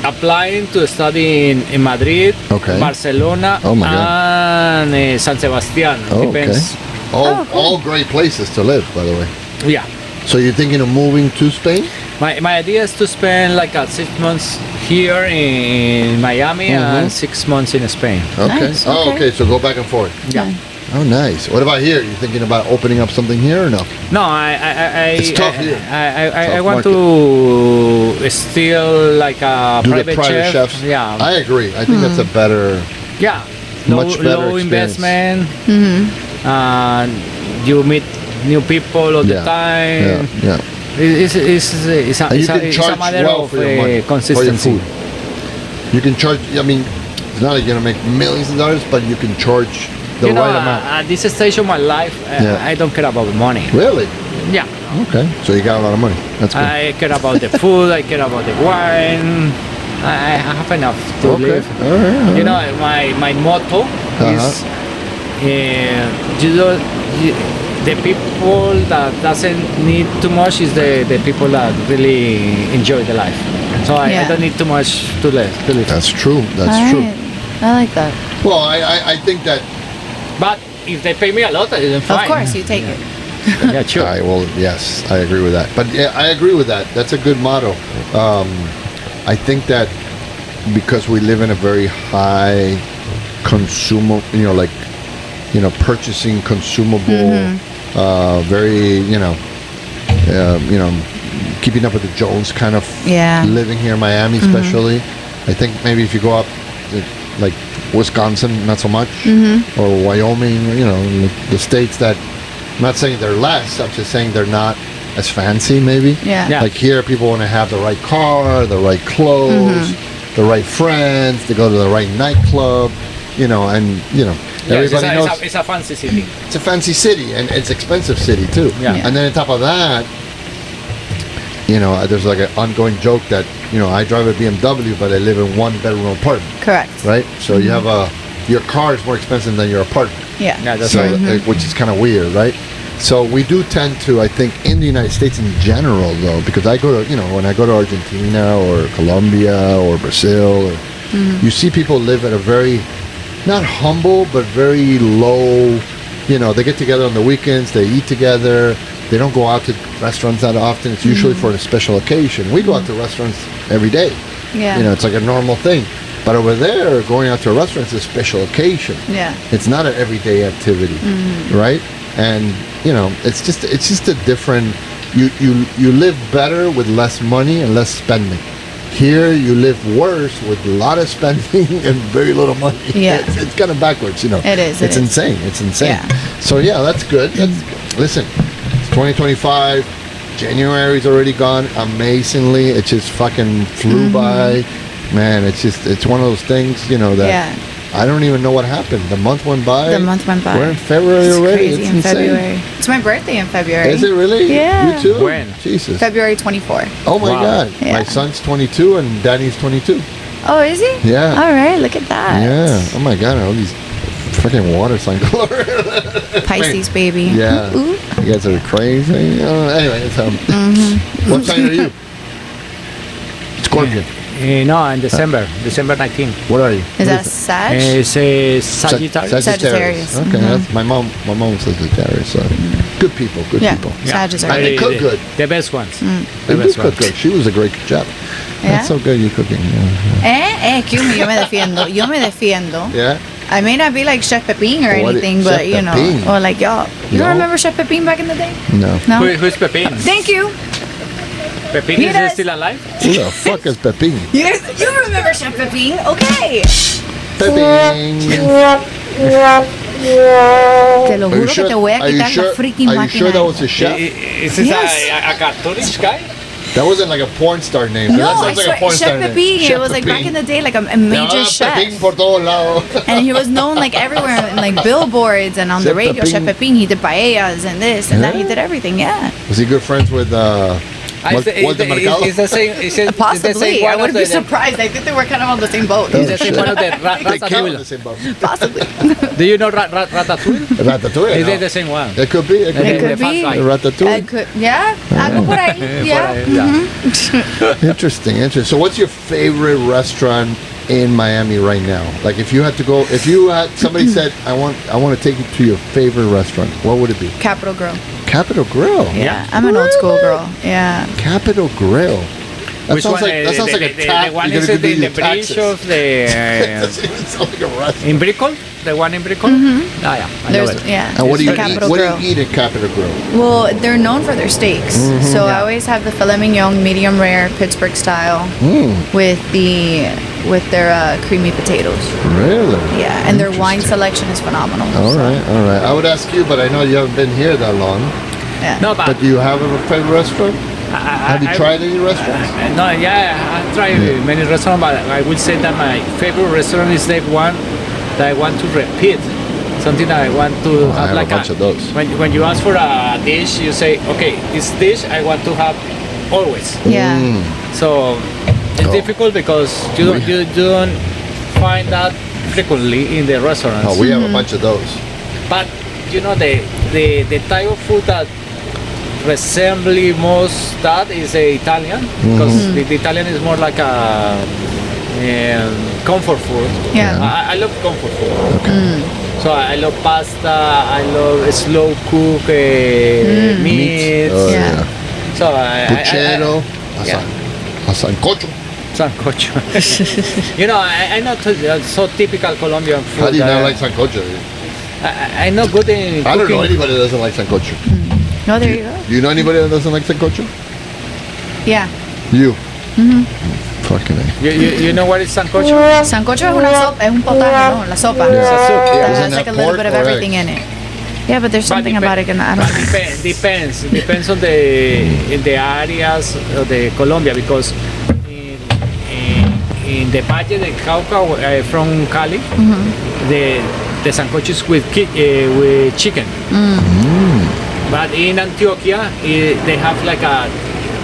applying to study in Madrid, Okay. Barcelona, Oh my and San Sebastian. Oh, Depends. Okay. All great places to live, by the way. Yeah. So you're thinking of moving to Spain? My idea is to spend like 6 months here in Miami and 6 months in Spain. Okay. Nice, Oh, okay. okay. So go back and forth. Yeah. Oh, nice. What about here? You thinking about opening up something here or no? No, It's tough here. I Tough want to still like a Do private the private chef. chefs? Yeah. I agree. I think that's a better. Yeah, Much better low experience. investment. And you meet new people all the Yeah, time. Yeah. It's And you can a charge matter well of for your money, for your consistency. food. You can charge. I mean, it's not like you're gonna make millions of dollars, but you can charge the You know, right amount. at this stage of my life, Yeah. I don't care about the money. Really? Yeah, Okay. So you got a lot of money. That's good. I care about the food. I care about the wine. I have enough to Okay. live. All right. You know, my motto is the people that doesn't need too much is the people that really enjoy the life. So I Yeah. don't need too much to live. That's true. That's All true. right. I like that. Well, I think that. But if they pay me a lot, then fine. Of course, you take it. Yeah, sure. Yes, I agree with that. But yeah, I agree with that. That's a good motto. I think that because we live in a very high consumable, purchasing consumable, very, keeping up with the Jones kind of living here in Miami, especially. I think maybe if you go up like Wisconsin, not so much, or Wyoming, the states that, I'm not saying they're less, I'm just saying they're not as fancy, maybe. Yeah. Like here, people want to have the right car, the right clothes, the right friends, they go to the right nightclub, everybody knows. It's a fancy city. It's a fancy city, and it's expensive city too. Yeah. And then on top of that, there's like an ongoing joke that, I drive a BMW, but I live in one bedroom apartment. Correct. Right? So you have your car is more expensive than your apartment. Yeah. That's So, right. which is kind of weird, right? So we do tend to, I think, in the United States in general, though, because I go to, when I go to Argentina or Colombia or Brazil, or, you see people live at a very, not humble, but very low, they get together on the weekends, they eat together, they don't go out to restaurants that often. It's usually for a special occasion. We go out to restaurants every day. Yeah. It's like a normal thing. But over there, going out to a restaurant is a special occasion. Yeah. It's not an everyday activity, right? And it's just a different. You live better with less money and less spending. Here, you live worse with a lot of spending and very little money. Yeah. It's kind of backwards, It is. It's insane. It's insane. Yeah. So yeah, that's good. Listen, it's 2025. January's already gone amazingly. It just fucking flew by. Man, it's one of those things, that I don't even know what happened. The month went by. We're in February It's already. crazy It's in insane. February. It's my birthday in February. Is it really? Yeah. You too? When? Jesus. February 24. Oh my Wow. God. Yeah. My son's 22 and Danny's 22. Oh, is he? Yeah. All right, look at that. Yeah. Oh my God. All these fucking water sign color. Pisces, baby. Yeah. Ooh. You guys are crazy. Anyway, it's, what sign are you? Scorpion. No, in December 19. What are you? Is that Sag? It's a Sagittarius. Sagittarius. Okay, that's my mom. My mom says Sagittarius. So good people. Good Yeah. people. Sagittarius. And they cook good. The best ones. They do cook good. She was a great chef. Yeah? That's so good. You cooking. Yeah. Excuse me, yo me defiendo. Yeah. I may not be like Chef Pepin or What anything, is but Chef Pepin? or like y'all. You No. don't remember Chef Pepin back in the day? No. No. Who's Pepin? Thank you. Pepin He is does. still alive? Who the fuck is Pepin? You remember Chef Pepin? Okay. Pepin. Te lo Are you juro sure? que te voy a Are you quitar sure? la freaking Are you máquina. sure that was a chef? Is this Yes. a cartoonish guy? That wasn't like a porn star name. No, that I sounds like swear, a porn Chef star name. Pepin. Chef It was like back Pepin. in the day, like a major chef. Pepin por todos lados. And he was known like everywhere, in like billboards and on the Chef radio. Pepin. Chef Pepin, he did paellas and this and that. He Yeah? did everything. Yeah, Was he good friends with Walter Mercado? It's the same. It's the possibly. same I one wouldn't of be the- surprised. I think they were kind of on the same boat. It's the same one of the They came on the Ratatouille. same boat. Possibly. Do you know Ratatouille? Ratatouille. Is no. it the same one? It could be. It could The- It be. could the fat be. guy. Ratatouille. Yeah, algo por ahí. Yeah. Interesting. So what's your favorite restaurant in Miami right now? Like if you had to go, if you had somebody said, I want to take you to your favorite restaurant, what would it be? Capitol Grill. Capitol Grill. Yeah, I'm an old school girl. Yeah. Capitol Grill. That Which sounds one? like a tap. The one You're is gonna do in the your bridge taxes. of the Doesn't even sound like a restaurant. in Brickell. The one in Brickell. Ah, yeah. I know it. Yeah. And what do you the eat? Capitol What do Grill. you eat at Capitol Grill? Well, they're known for their steaks. So I always have the filet mignon, medium rare, Pittsburgh style, with their creamy potatoes. Really? Yeah, and their wine selection is phenomenal. All so, right. I would ask you, but I know you haven't been here that long. Yeah. No, But do you have a favorite restaurant? Have you I- tried any restaurants? No, yeah, I've tried many restaurants, but I would say that my favorite restaurant is the one that I want to repeat. Something that I want to I have have like a bunch of those. When you ask for a dish, you say, okay, this dish I want to have always. Yeah. So it's Oh. difficult because you don't find that frequently in the restaurants. Oh, we have a bunch of those. But you know the type of food that resembles most that is the Italian because the Italian is more like a comfort food. Yeah. I love comfort food. So I love pasta. I love slow cook meats. Oh, Yeah. yeah. So Puchero. yeah. Sancocho. sancocho. You know, I know so typical Colombian food. How do you not like sancocho? I'm not good in I don't cooking. know anybody that doesn't like sancocho. Oh, there you go. Do you know anybody that doesn't like sancocho? Yeah. You. Fucking A. You know what is sancocho? Sancocho es una sopa, es un potaje, no, la sopa. It's a soup, yeah. That Doesn't has like a have little pork bit of or everything eggs. in it. Yeah, but there's something about it, and I don't know. Depends on the areas of the Colombia, because in the Valle del Cauca from Cali, the sancocho is with chicken. But in Antioquia, they have like a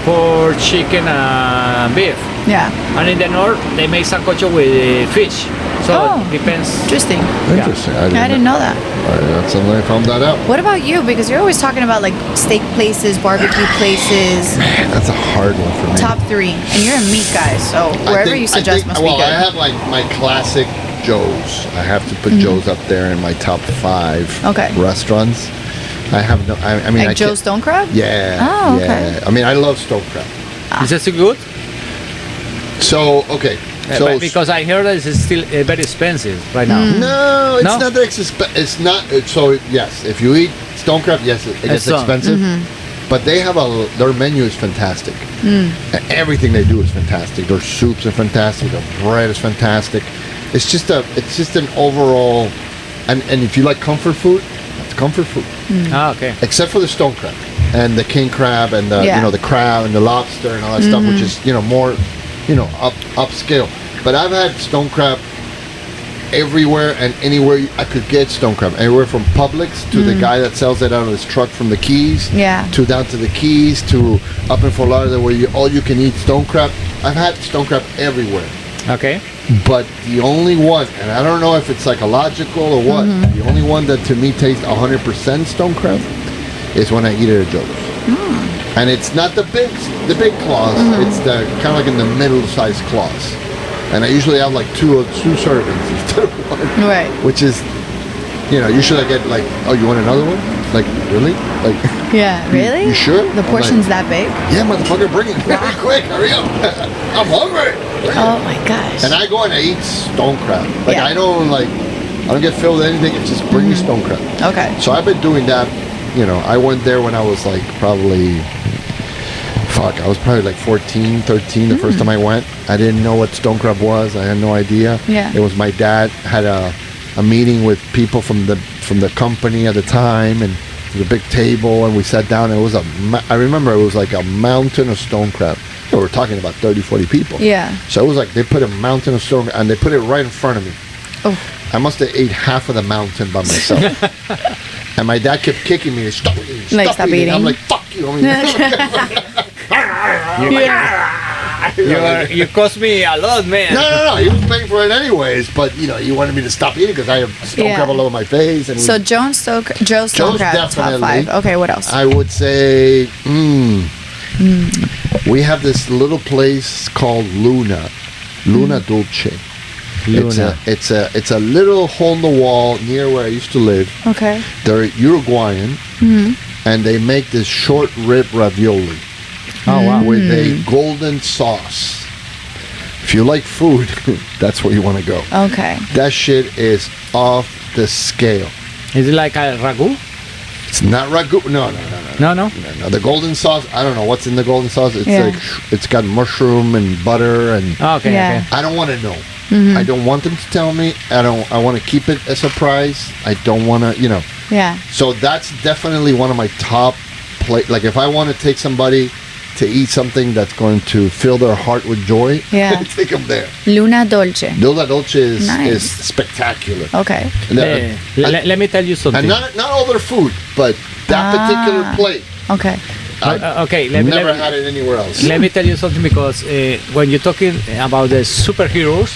pork, chicken, and beef. Yeah. And in the north, they make sancocho with fish. So it depends. Interesting. Interesting. I didn't know that. That's something I found that out. What about you? Because you're always talking about like steak places, barbecue places. Man, that's a hard one for me. Top 3, and you're a meat guy, so wherever you suggest must be good. I have like my classic Joe's. I have to put Joe's up there in my top 5 restaurants. I have no. I mean, like Joe's Stone Crab. Yeah. Oh, okay. Yeah. I mean, I love stone crab. Is that so good? So okay. So because I heard that it's still very expensive right now. No, it's No? not that expensive. It's not. So yes, if you eat stone crab, yes, it gets so. expensive. But they have their menu is fantastic. Everything they do is fantastic. Their soups are fantastic. Their bread is fantastic. It's just an overall. And if you like comfort food, it's comfort food. Ah, okay. Except for the stone crab and the king crab and the the crab and the lobster and all that stuff, which is more upscale. But I've had stone crab everywhere and anywhere I could get stone crab. Anywhere from Publix to the guy that sells it out of his truck from the Keys, to down to the Keys to up in Fort Lauderdale where all you can eat stone crab. I've had stone crab everywhere. Okay. But the only one, and I don't know if it's psychological or what, the only one that to me tastes 100% stone crab is when I eat it at Joe's. And it's not the big claws, it's the kind of like in the middle-sized claws. And I usually have like two servings instead of one. Right. Which is, usually I get like, oh, you want another one? Like, really? Like, Yeah, really? You sure? The I'm portion's like, that big? yeah, motherfucker, bring it very quick. Hurry up. I'm hungry. Oh my gosh. And I go and I eat stone crab. Like, Yeah. I don't get filled with anything. It's just bring me stone crab. Okay. So I've been doing that. I went there when I was like I was probably like 14, 13 the first time I went. I didn't know what stone crab was. I had no idea. Yeah. It was my dad had a meeting with people from the company at the time, and there was a big table, and we sat down, and it was I remember it was like a mountain of stone crab. We were talking about 30, 40 people. Yeah. So it was like they put a mountain of stone and they put it right in front of me. Oh. I must have ate half of the mountain by myself. And my dad kept kicking me, stop eating, Like, stop eating. I'm like, fuck you. You cost me a lot, man. No. He was paying for it anyways, but he wanted me to stop eating because I have stone crab all over my face. And So Joe's Stone Crab, top definitely. 5. Okay, what else? I would say, we have this little place called Luna Dolce. Luna. It's a little hole in the wall near where I used to live. Okay. They're Uruguayan, and they make this short rib ravioli. Oh, wow. With a golden sauce. If you like food, that's where you want to go. Okay. That shit is off the scale. Is it like a ragu? It's not ragu. No. No. The golden sauce. I don't know what's in the golden sauce. It's Yeah. like it's got mushroom and butter and. Oh, okay. Yeah. Okay. I don't want to know. I don't want them to tell me. I want to keep it a surprise. I don't want to. Yeah. So that's definitely one of my top plate. Like if I want to take somebody to eat something that's going to fill their heart with joy, Yeah. take them there. Luna Dolce. Luna Dolce is Nice. spectacular. Okay. Let me tell you something. And not all their food, but that particular plate. Okay. Okay, Never had it anywhere else. let me tell you something, because when you're talking about the superheroes,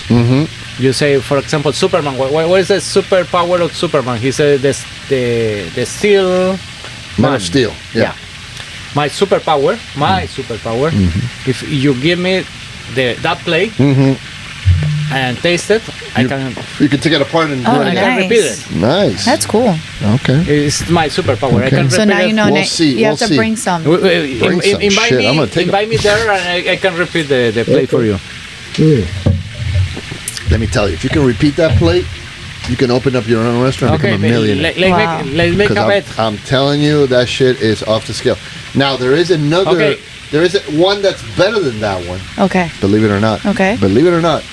you say, for example, Superman. What is the superpower of Superman? He said the steel Man of Steel. Yeah. My superpower, if you give me that plate and taste it, You can take it apart and do Oh, it I again. can nice. repeat it. Nice. That's cool. Okay. It's my superpower. I Okay. can repeat So now it. you know We'll next. see, You have we'll to see. bring some. Bring some shit. I'm gonna take Invite me there, and I can repeat the plate for you. Let me tell you, if you can repeat that plate, you can open up your own restaurant and Okay, become a millionaire. let's make a bet. I'm telling you, that shit is off the scale. Now, there is another... Okay. There is one that's better than that one. Okay. Believe it or not. Okay. Believe it or not.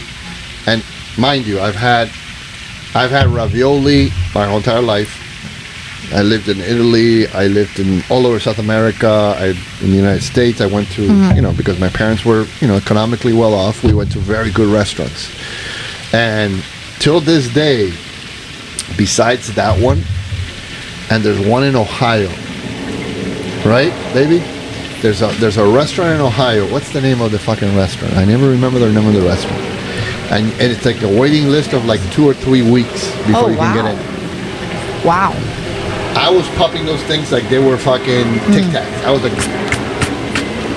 And mind you, I've had ravioli my whole entire life. I lived in Italy. I lived in all over South America. In the United States. I went to, because my parents were, economically well off. We went to very good restaurants. And till this day, besides that one, and there's one in Ohio, right, baby? There's a restaurant in Ohio. What's the name of the fucking restaurant? I never remember the name of the restaurant. And it's like a waiting list of like 2 or 3 weeks before you can get in. Wow. I was popping those things like they were fucking Tic Tacs. I was like,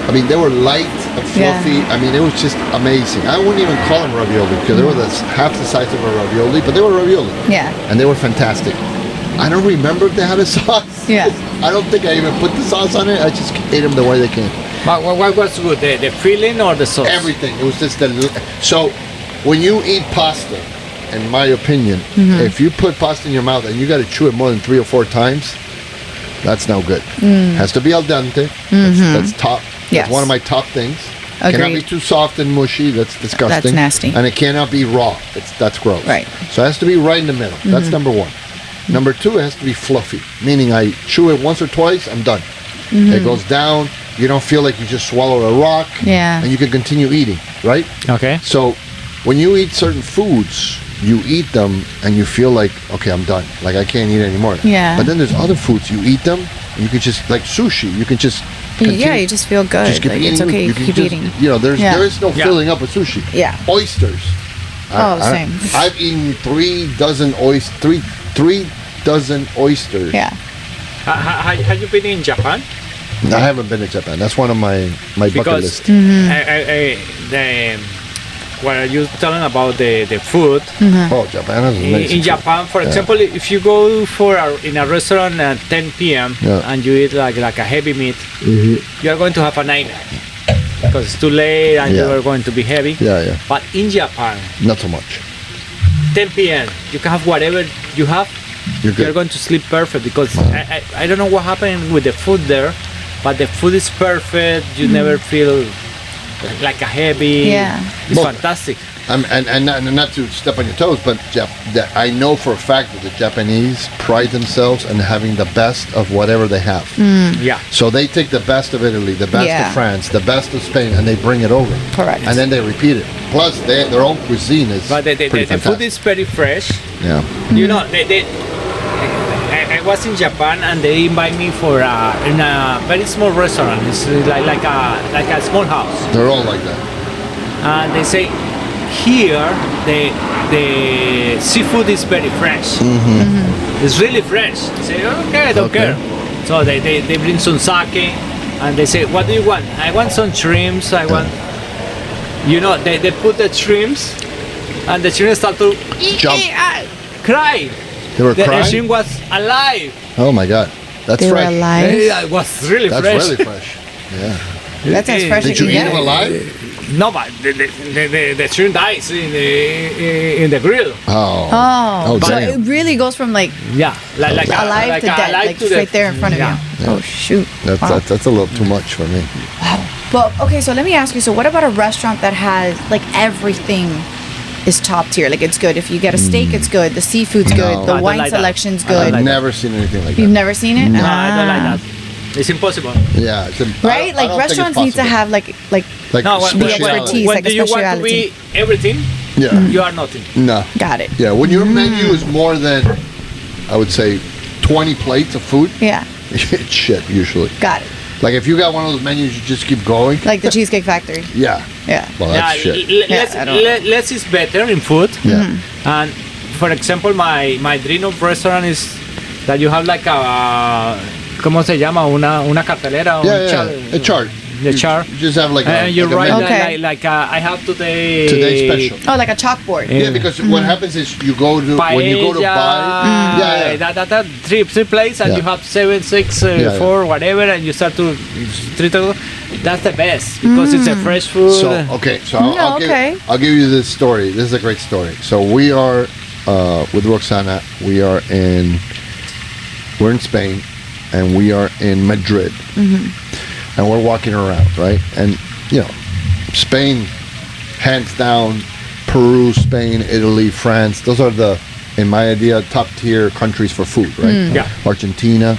I mean, they were light and fluffy. Yeah. I mean, it was just amazing. I wouldn't even call them ravioli because they were half the size of a ravioli, but they were ravioli. Yeah. And they were fantastic. I don't remember if they had a sauce. Yeah. I don't think I even put the sauce on it. I just ate them the way they came. But what was good? The filling or the sauce? Everything. It was just so when you eat pasta, in my opinion, if you put pasta in your mouth and you got to chew it more than 3 or 4 times, that's no good. Has to be al dente. That's top. Yes. That's one of my top things. Agreed. Cannot be too soft and mushy. That's disgusting. That's nasty. And it cannot be raw. That's gross. Right. So it has to be right in the middle. That's number 1. Number 2, it has to be fluffy, meaning I chew it once or twice, I'm done. It goes down. You don't feel like you just swallowed a rock. Yeah. And you can continue eating, right? Okay. So when you eat certain foods, you eat them and you feel like, okay, I'm done. Like I can't eat anymore. Yeah. But then there's other foods, you eat them and you can just, like sushi, you can just continue. Yeah, you just feel good. Just keep like, eating. it's okay, You can keep just, eating. There is no filling up with sushi. Yeah. Oysters. Same. I've eaten 3 dozen oysters. 3 dozen oysters. Yeah. Have you been in Japan? I haven't been to Japan. That's one of my bucket list. What you telling about the food? Oh, Japan has amazing In Japan, for example, if you go in a restaurant at 10 p.m. and you eat like a heavy meat, you are going to have a nightmare because it's too late and you are going to be heavy. Yeah. But in Japan, not so much. 10 p.m. you can have whatever you have. You're going to sleep perfect because I don't know what happened with the food there, but the food is perfect. You never feel like a heavy. Yeah. It's fantastic. And not to step on your toes, but I know for a fact that the Japanese pride themselves in having the best of whatever they have. Yeah. So they take the best of Italy, the best of France, the best of Spain, and they bring it over. Correct. And then they repeat it. Plus, their own cuisine is But the fantastic. food is very fresh. Yeah. You know, I was in Japan and they invite me for in a very small restaurant. It's like a small house. They're all like that. And they say here the seafood is very fresh. It's really fresh. I say okay, I don't care. So they bring some sake and they say, what do you want? I want some shrimps. I want. You know, they put the shrimps and the shrimp start to Jump. cry. They were The crying? shrimp was alive. Oh my God. That's They fresh. were alive. Yeah, it was really That's fresh. really fresh. Yeah. That's as fresh Did as you you eat get. them alive? No, but the shrimp dies in the grill. Oh. So Damn. it really goes from like Yeah, like alive to dead, like to right there in front of yeah. you. Oh shoot. That's a little too much for me. Well, okay, so let me ask you. So, what about a restaurant that has like everything is top tier? Like it's good. If you get a steak, it's good. The seafood's good. No. The I don't wine like that. selection's I don't good. I've like never seen anything like that. You've never seen it? No. No, I don't like that. It's impossible. Yeah. Right? Like restaurants need to have like No, The expertise, when like a do you want to speciality. be everything? Yeah. You are nothing. No. got it. Yeah. When your menu is more than, I would say, 20 plates of food, Yeah, it's shit usually. got it. Like if you got one of those menus, you just keep going. Like the Cheesecake Factory. Yeah. Yeah. Well, that's shit. Less is better in food. Yeah. And for example, my dream of restaurant is that you have like a, ¿cómo se llama? Una cartelera. Yeah, a chart. the chart. You just have like And you like write menu. Okay. like I have today. Today special. Oh, like a chalkboard. Yeah. Yeah, because what happens is you go to when you go to buy. Yeah, yeah. That three plates, and Yeah. you have 7, 6, Yeah. 4, whatever, and you start to treat it. That's the best because it's a fresh food. So okay, so I'll okay. I'll give you this story. This is a great story. So we are with Roxana. We're in Spain, and we are in Madrid, and we're walking around, right? And you know, Spain, hands down, Peru, Spain, Italy, France. Those are the, in my idea, top tier countries for food, right? Yeah. Argentina.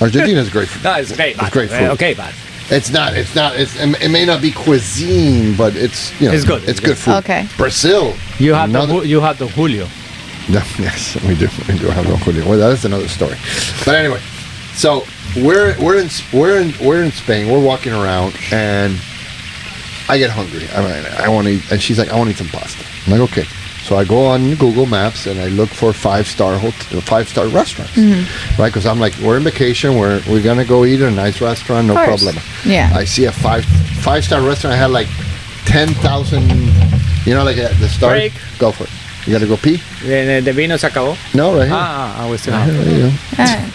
Argentina is great food. No, it's great. It's great food. Okay, but It's not. It may not be cuisine, but it's It's good. It's good food. Okay. Brazil. you have another, you have the Julio. No, yes, we do. We do have no Julio. Well, that's another story. But anyway, so we're in Spain. We're walking around, and I get hungry. I want to eat, and she's like, I want to eat some pasta. I'm like, okay. So I go on Google Maps and I look for 5-star restaurants, right? Because I'm like, we're on vacation. We're gonna go eat at a nice restaurant, no problem. Yeah. I see a five-star restaurant. I had like 10,000. You know, like the start. Break. Go for it. You gotta go pee. The vino se acabó. No, right here. I was still Right here, there you go.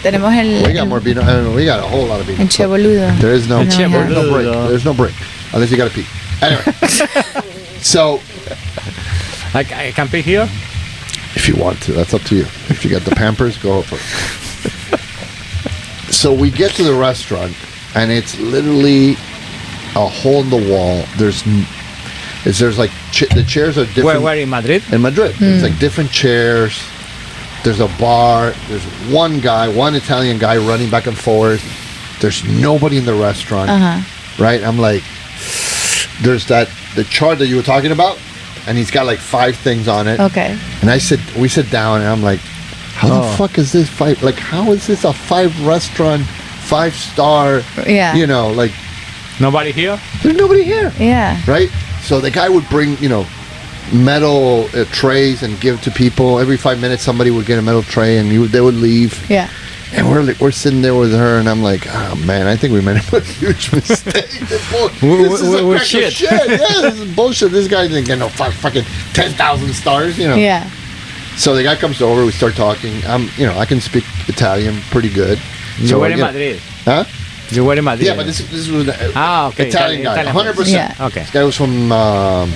Tenemos We got more vino. We got a whole lot of vino. el che boludo. There is no, Che there's no break. boludo. There's no break unless you gotta pee. Anyway, so I can pick here. if you want to, that's up to you. If you got the Pampers, go for it. So we get to the restaurant, and it's literally a hole in the wall. There's like the chairs are different. Where in Madrid? In Madrid, it's like different chairs. There's a bar. There's one Italian guy running back and forth. There's nobody in the restaurant, right? I'm like, there's the chart that you were talking about, and he's got like 5 things on it. Okay. And we sit down, and I'm like, how the fuck is this 5? Like, how is this a 5-restaurant, 5-star? Yeah. You know, like, Nobody here. there's nobody here. Yeah. Right? So the guy would bring, metal trays and give to people. Every 5 minutes, somebody would get a metal tray, and they would leave. Yeah. And we're sitting there with her, and I'm like, oh man, I think we made a huge mistake. This is a crock of shit. Yeah, this is bullshit. This guy didn't get no fucking 10,000 stars, Yeah. So the guy comes over, we start talking. I can speak Italian pretty good. You were in Madrid. Huh? You were in Madrid. Yeah, but this was an okay. Italian guy, Italian 100%. Yeah. Okay. This guy was from Napoli.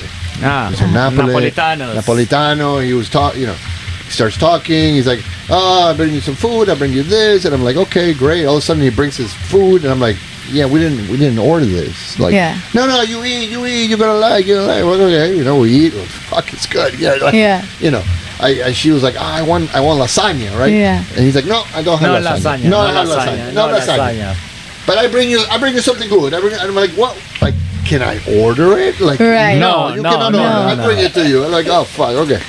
He's from Napoli. Napolitano. He was he starts talking. He's like, oh, I bring you some food. I bring you this. And I'm like, okay, great. All of a sudden he brings his food, and I'm like, yeah, we didn't order this. Like, no, you eat. You're gonna like. Well, okay, we eat. Well, fuck, it's good. Yeah, like, she was like, I want lasagna, right? Yeah. And he's like, no, I don't have lasagna. No, I have lasagna. No lasagna. But I bring you something good. I'm like, what? Like, can I order it? Like, Right. no, you cannot order. I bring it to you. I'm like, oh fuck, okay.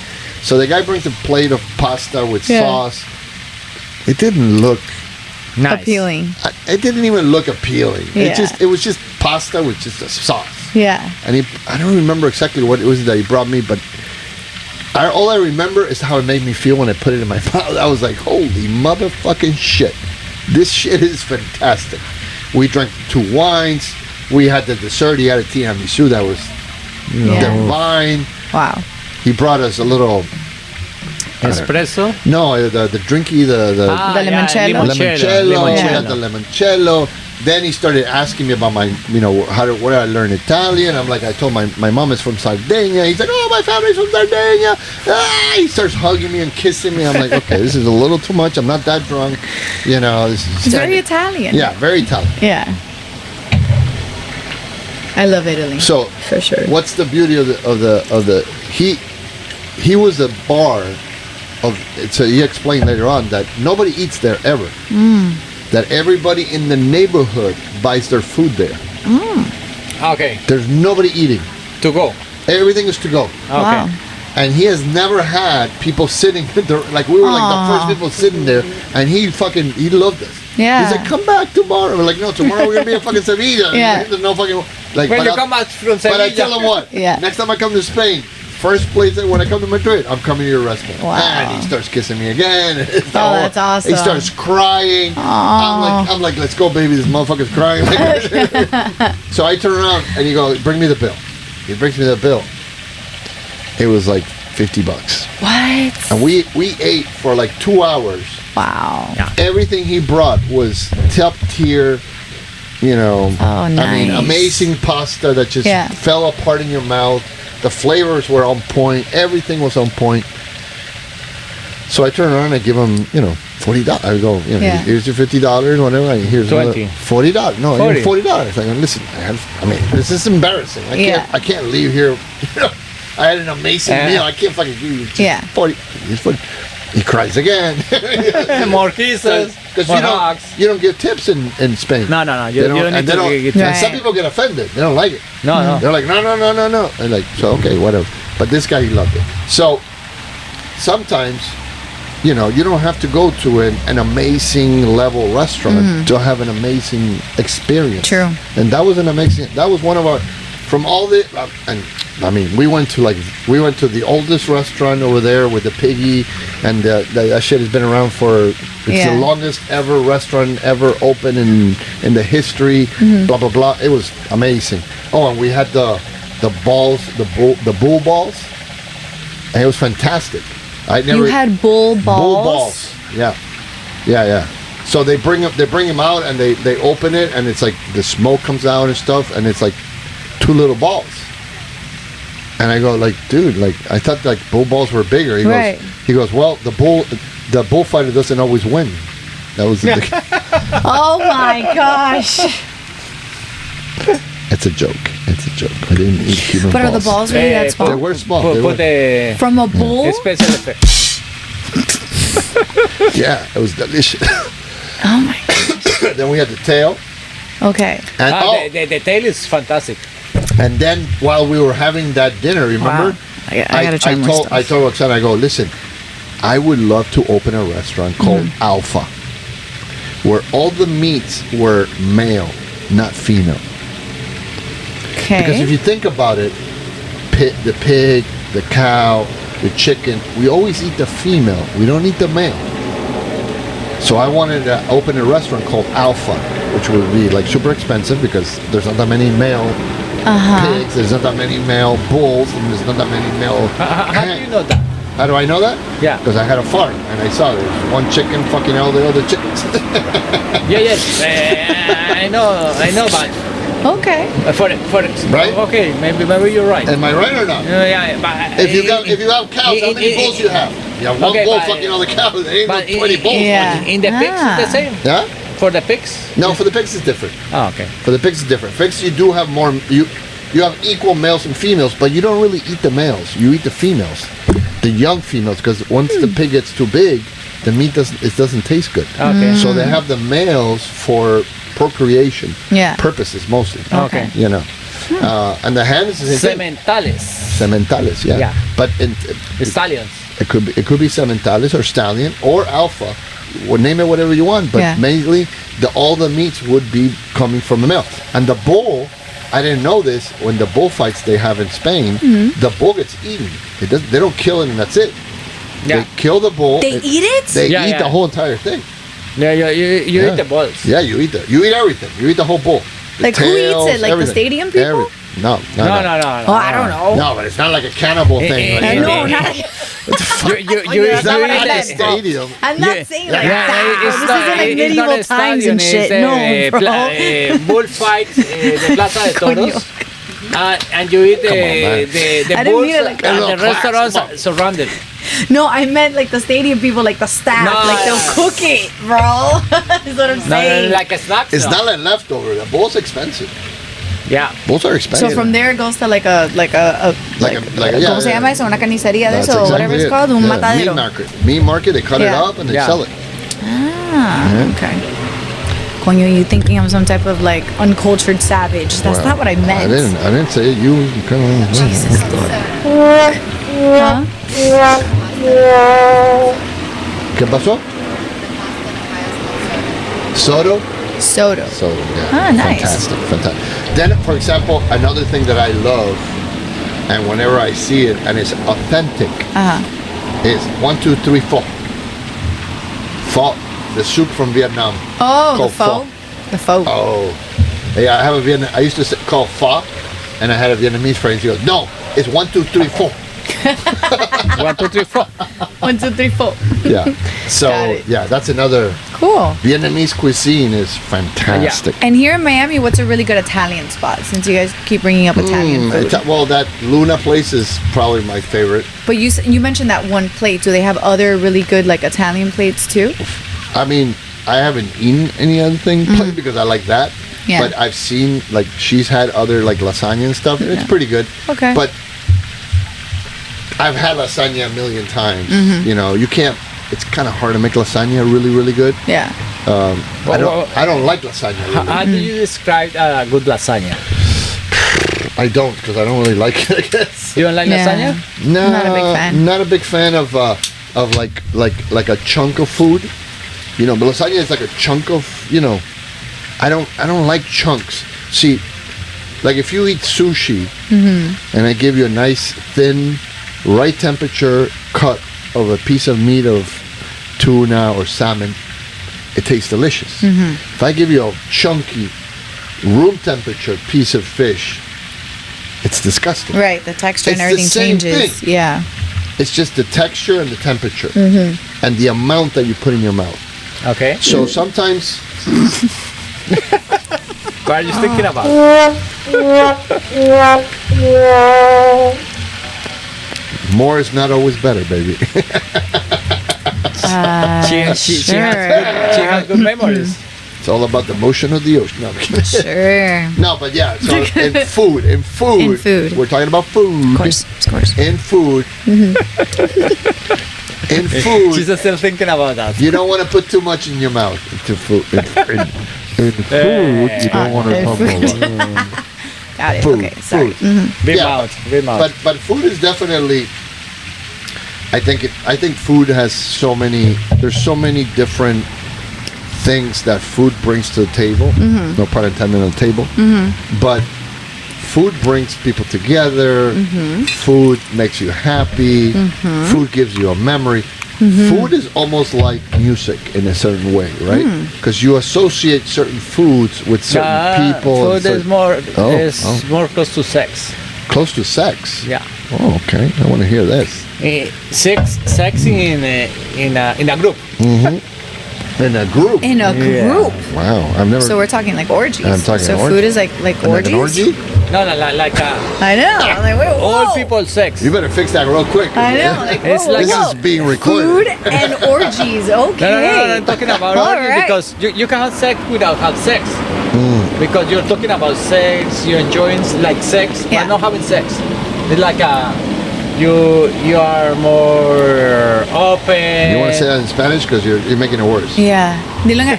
So the guy brings a plate of pasta with sauce. It didn't look Nice. Appealing. It didn't even look appealing. Yeah. It was just pasta with just a sauce. Yeah. And I don't remember exactly what it was that he brought me, but all I remember is how it made me feel when I put it in my mouth. I was like, holy motherfucking shit. This shit is fantastic. We drank 2 wines. We had the dessert. He had a tiramisu that was divine. Wow. He brought us a little Espresso? No, the drinky, the limoncello. limoncello. We had the limoncello. Then he started asking me about my, where I learned Italian. I'm like, I told my mom is from Sardinia. He's like, oh, my family's from Sardinia. He starts hugging me and kissing me. I'm like, okay, this is a little too much. I'm not that drunk. This is It's very Italian. Yeah, very Italian. Yeah. I love Italy. So for sure. What's the beauty of the he was a bar of, so he explained later on that nobody eats there ever. That everybody in the neighborhood buys their food there. Okay. There's nobody eating. To go. Everything is to go. Okay. Wow. And he has never had people sitting there, like we were like the first people sitting there, and he loved us. Yeah. He's like, come back tomorrow. We're like, no, tomorrow we're gonna be in fucking Sevilla. Yeah. There's no fucking like. When but you I- come back from But I Sevilla. tell him what. Yeah. Next time I come to Spain, first place that when I come to Madrid, I'm coming to your restaurant. Wow. And he starts kissing me again. That's awesome. He starts crying. I'm like, let's go, baby. This motherfucker's crying. So I turn around and he goes, bring me the bill. He brings me the bill. It was like $50. What? And we ate for like 2 hours. Wow. Yeah. Everything he brought was top tier. You know, Oh, nice. I mean, amazing pasta that just fell apart in your mouth. The flavors were on point. Everything was on point. So I turn around and I give him, $40. I go, here's your $50, whatever. Here's 20. $40. No, $40. $40. I go, listen, this is embarrassing. I can't leave here. I had an amazing meal. I can't fucking give you just 40. Here's 40. He cries again. More kisses. Because you don't give tips in Spain. No. You don't need to give and some people get offended. They don't like it. No. They're like, no. And like, so okay, whatever. But this guy, he loved it. So sometimes, you don't have to go to an amazing level restaurant to have an amazing experience. True. And that was that was one of our, from all the, and I mean, we went to the oldest restaurant over there with the piggy, and that shit has been around for, it's the longest ever restaurant ever open in the history, blah, blah, blah. It was amazing. Oh, and we had the balls, the bull balls, and it was fantastic. You had bull balls? Bull balls, yeah. So they bring him out, and they open it, and it's like the smoke comes out and stuff, and it's like 2 little balls. And I go, like, dude, like, I thought like bull balls were bigger. He goes, well, the bullfighter doesn't always win. That was the Oh my gosh. It's a joke. I didn't eat Cuban balls. But are the balls really that small? They were small. From a bull? Special effect. Yeah, it was delicious. Oh my gosh. Then we had the tail. Okay. And the tail is fantastic. And then while we were having that dinner, remember? Wow. I gotta try more stuff. I told Roxana, I go, listen, I would love to open a restaurant called Alpha, where all the meats were male, not female. Okay. Because if you think about it, the pig, the cow, the chicken, we always eat the female. We don't eat the male. So I wanted to open a restaurant called Alpha, which would be like super expensive because there's not that many male pigs, there's not that many male bulls, and there's not that many male How do you know that? How do I know that? Yeah. Because I had a farm and I saw there's one chicken fucking all the other chickens. I know, but Okay. Right? Okay, maybe you're right. Am I right or not? Yeah, but If you have cows, how many bulls you have? You have one bull fucking all the cows. There ain't no 20 bulls. Yeah. In the pigs, it's the same. Yeah? For the pigs? No, for the pigs it's different. Oh, okay. For the pigs it's different. Pigs you do have more. You have equal males and females, but you don't really eat the males. You eat the females, the young females, because once the pig gets too big, the meat doesn't taste good. Okay. So they have the males for procreation purposes mostly. Okay. You know, and the hens is sementales. Yeah. But Stallions. It could be sementales or stallion or alpha. Well, name it whatever you want, but mainly all the meats would be coming from the male. And the bull, I didn't know this, when the bullfights they have in Spain, the bull gets eaten. They don't kill it and that's it. Yeah. They kill the bull. They eat it? They eat the whole entire thing. Yeah, you eat the balls. Yeah, you eat everything. You eat the whole bull. Like who eats it? Like the stadium people? No. Oh, I don't know. No, but it's not like a cannibal thing. I know, not. You It's not eat like the a stadium. I'm not saying like that. It's This is not- like it's medieval not a times and shit. stadium, No, it's bro. bullfight, the Plaza de Toros. And you eat the I didn't bulls mean it like that. and the restaurants surrounded. No, I meant like the stadium people, like the staff, No, like they'll cook it, bro. Is what I'm saying. No, like a snack. It's not like leftover. The bull's expensive. Yeah. Bulls are expensive. So from there it goes to like a ¿cómo se llama eso? Una carnicería de That's eso, whatever it's called, un Meat matadero. market. Meat market. They cut it up and they sell it. Okay. Coño, you thinking I'm some type of like uncultured savage? That's not what I meant. I didn't say it. You kind of. Jesus. Huh? ¿Qué pasó? Soto. Soto. Yeah. Ah, nice. Fantastic. Then, for example, another thing that I love And whenever I see it and it's authentic, it's 1, 2, 3, 4. Pho, the soup from Vietnam. Oh, the called pho. The pho. Oh, yeah. I used to call pho, and I had a Vietnamese friend. He goes, "No, it's 1, 2, 3, 4." 1, 2, 3, 4. 1, 2, 3, 4. Yeah. So Got it. yeah, that's another. Cool. Vietnamese cuisine is fantastic. And here in Miami, what's a really good Italian spot? Since you guys keep bringing up Italian food. Well, that Luna place is probably my favorite. But you mentioned that one plate. Do they have other really good like Italian plates too? I mean, I haven't eaten any other thing plate because I like that. Yeah. But I've seen like she's had other like lasagna and stuff. And it's pretty good. Okay. But I've had lasagna a million times. You know, you can't. It's kind of hard to make lasagna really, really good. Yeah. I don't like lasagna. Really. How do you describe a good lasagna? I don't because I don't really like it. I guess. You don't like lasagna? No, Not a big fan. Not a big fan of like a chunk of food. You know, but lasagna is like a chunk of. You know, I don't like chunks. See, like if you eat sushi, and I give you a nice thin, right temperature cut of a piece of meat of tuna or salmon, it tastes delicious. If I give you a chunky, room temperature piece of fish, it's disgusting. Right. The texture and It's the everything same changes. thing. Yeah. It's just the texture and the temperature and the amount that you put in your mouth. Okay. So sometimes What are you thinking about? more is not always better, baby. She has good memories. It's all about the motion of the ocean. No, I'm kidding. Sure. No, but yeah. So in food, In food. we're talking about food. Of course. In food. In food, She's still thinking about that. you don't want to put too much in your mouth. Into food. In food, you don't want to talk about Got it. food. Okay. Sorry. Food. Big Yeah, mouth. Big mouth. But food is definitely. I think food has so many. There's so many different things that food brings to the table. No pun intended on the table. But food brings people together. Food makes you happy. Food gives you a memory. Food is almost like music in a certain way, right? Because you associate certain foods with certain people. and Food is certain- more close to sex. close to sex. Yeah. Oh, okay. I want to hear this. Sex in a group. In a group. In a Yeah. group. Wow, I've never. So we're talking like orgies. I'm talking so orgy. food is like like orgies. an orgy? No, like I know. I'm like, wait, all whoa. people sex. You better fix that real quick. I know. Like, It's whoa, like- This whoa. is being recorded. Food and orgies. Okay. No, I'm talking about All orgy right. because you can have sex without have sex. Because you're talking about sex, you're enjoying like sex, Yeah. but not having sex. It's like you are more open. You want to say that in Spanish because you're making it worse. Yeah. Dilo en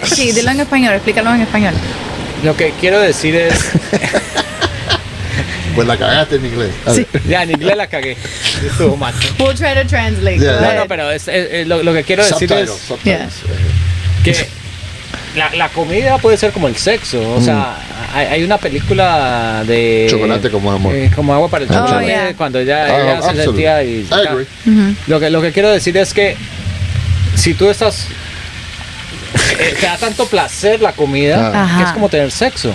español. Explícalo en español. Lo que quiero decir es, Pues la cagaste en inglés. A ver. ya en inglés la cagué. Estuvo mal. We'll try to translate. Yeah. Go No, No, ahead. pero lo que quiero decir Subtitles, es subtitles. que la comida puede ser como el sexo. O sea, hay una película de Chocolate como amor. como agua para el chocolate, yeah. cuando ella se absolutely. sentía y I agree. lo que quiero decir es que si tú estás te da tanto placer la comida Ajá. que es como tener sexo.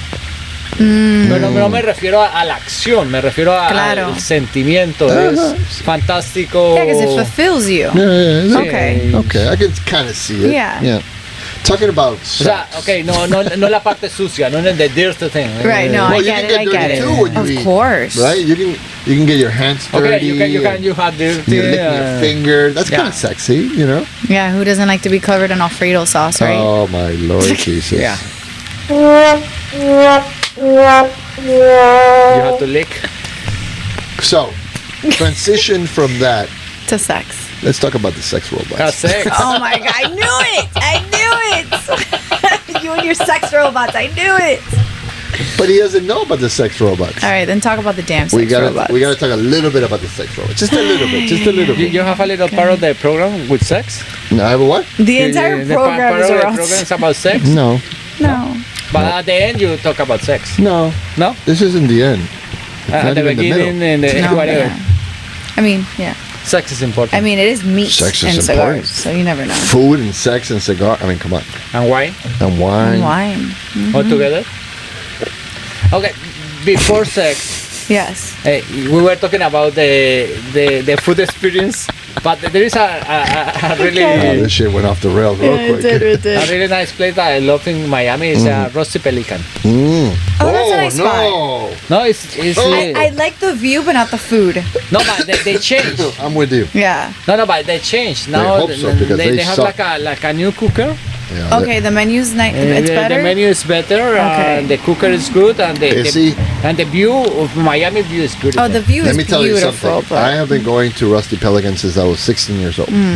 Pero no me refiero a la acción, me refiero Claro. al sentimiento. Es fantástico. Yeah, because it fulfills you. Yeah, yeah, Okay. Okay, I can kind of see it. Yeah. Talking about O sea, sex. no la parte sucia, no en the dirty thing. Right, no, Well, I you get can it, get I get dirty it. too when you Of eat, course. Right? You can get your hands dirty. Okay, you can have dirty. You're licking your finger. That's kind yeah. of sexy, you know. Yeah, who doesn't like to be covered in Alfredo sauce, right? Oh my Lord Jesus. Yeah. You have to lick. So, transition from that. To sex. Let's talk about the sex robots. That's sex. Oh my god, I knew it! I knew it! You and your sex robots, I knew it! But he doesn't know about the sex robots. Alright, then talk about the damn sex We gotta robots. talk a little bit about the sex robots. Just a little bit. Just a little bit. You have a little part of the program with sex. No, I have a what? The entire The program part is of the around program is about sex. No. No. But at the end you talk about sex. No. No? This isn't the end. At the even the middle. beginning and No, whatever. yeah. I mean, yeah. Sex is important. I mean, it is meat Sex and is cigars, important. so you never know. Food and sex and cigar. I mean, come on. And wine And wine. And wine. all together. Okay, before sex, Yes. we were talking about the food experience, but there is a really Oh, this shit went off the rails real quick. It did. a really nice place that I love in Miami is Rusty Pelican. Mm. Oh, that's a nice spot. no. No, it's I like the view, but not the food. no, but they changed. I'm with you. Yeah. No, but they changed. Now hope so, because they they have suck. like a new cooker. Yeah, Okay, the menu's nice. It's the better. menu is better. Okay. And the cooker is good, and Is he? and the view of Miami view is beautiful. Oh, the view Let is me tell you beautiful. something. I have been going to Rusty Pelican since I was 16 years old. no,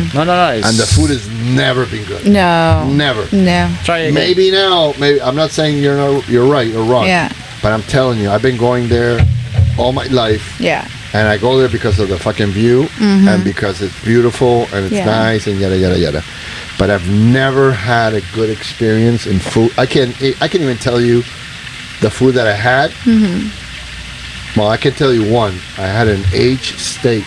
it's, And the food has never been good. No. Never. No. Try again. Maybe now, maybe I'm not saying you're right or wrong. Yeah. But I'm telling you, I've been going there all my life, Yeah. and I go there because of the fucking view and because it's beautiful and it's Yeah. nice and yada yada yada. But I've never had a good experience in food. I can't even tell you the food that I had. Well, I can tell you one. I had an aged steak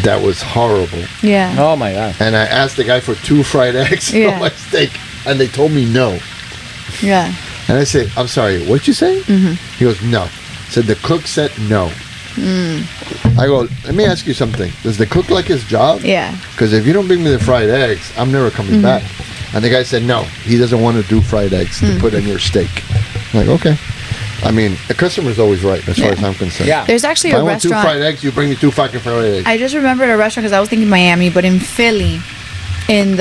that was horrible. Yeah. Oh my god. And I asked the guy for 2 fried eggs Yeah. on my steak, and they told me no. Yeah. And I said, I'm sorry, what'd you say? He goes, no. Said the cook said no. I go, let me ask you something. Does the cook like his job? Yeah. Because if you don't bring me the fried eggs, I'm never coming back. And the guy said, no, he doesn't want to do fried eggs to put in your steak. I'm like, okay. I mean, the customer's always right as far as I'm concerned. Yeah. There's actually If I a want 2 restaurant. fried eggs, you bring me 2 fucking fried eggs. I just remembered a restaurant because I was thinking Miami, but in Philly, in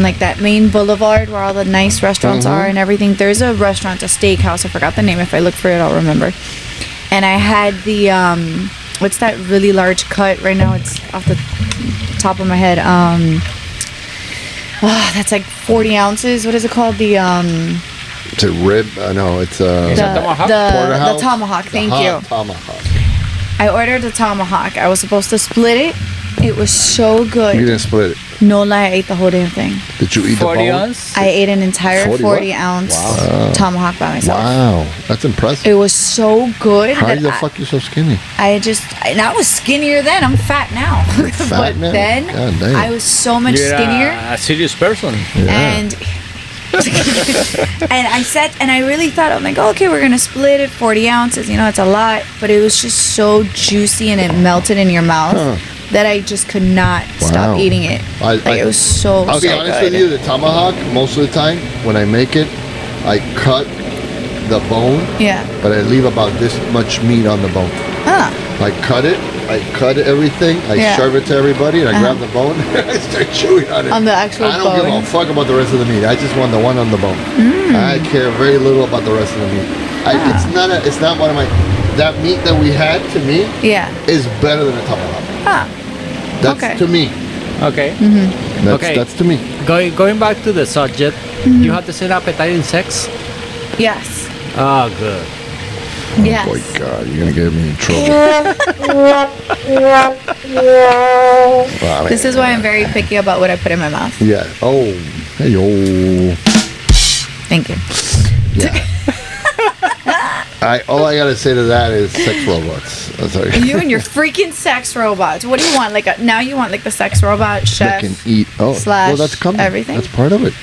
like that main boulevard where all the nice restaurants are and everything. There's a restaurant, a steakhouse. I forgot the name. If I look for it, I'll remember. And I had the what's that really large cut right now? It's off the top of my head. That's like 40 ounces. What is it called? The It's a rib. No, it's a Is it tomahawk? the porterhouse. tomahawk. Thank you. Tomahawk. I ordered the tomahawk. I was supposed to split it. It was so You good. didn't split it. No lie, I ate the whole damn thing. Did you eat 40 the bone? ounce. I ate an entire 40 40 what? ounce tomahawk by myself. Wow, that's impressive. It was so good How that the fuck you so skinny? and I was skinnier then. I'm fat now. fat but now? then God damn. I was so much You're skinnier. a serious person. And and I said, and I really thought, I'm like, okay, we're gonna split it 40 ounces. You know, it's a lot, but it was just so juicy and it melted in your mouth that I just could not Wow. stop eating it. It was so. I'll be so honest good. with you, the tomahawk, most of the time, when I make it, I cut the bone, Yeah. but I leave about this much meat on the bone. Ah. I cut everything, I Yeah. serve it to everybody, and I grab the bone, and I start chewing on it. On the actual I don't give a bone. fuck about the rest of the meat. I just want the one on the bone. I care very little about the rest of the meat. It's not one of my. That meat that we had, to me, Yeah. is better than a tomahawk. Ah. That's Okay. to me. Okay. That's to me. Going back to the subject, you have the same appetite in sex. Yes. Oh, good. Yes. Oh my God, you're gonna get me in trouble. Wow, This is why I'm very picky about what I put in my mouth. Yeah. Oh. Hey yo. Thank you. Yeah. All I gotta say to that is sex robots. I'm sorry. You and your freaking sex robots. What do you want? Now you want like the sex robot That chef? can eat. Oh, slash well, that's coming. everything? That's part of it.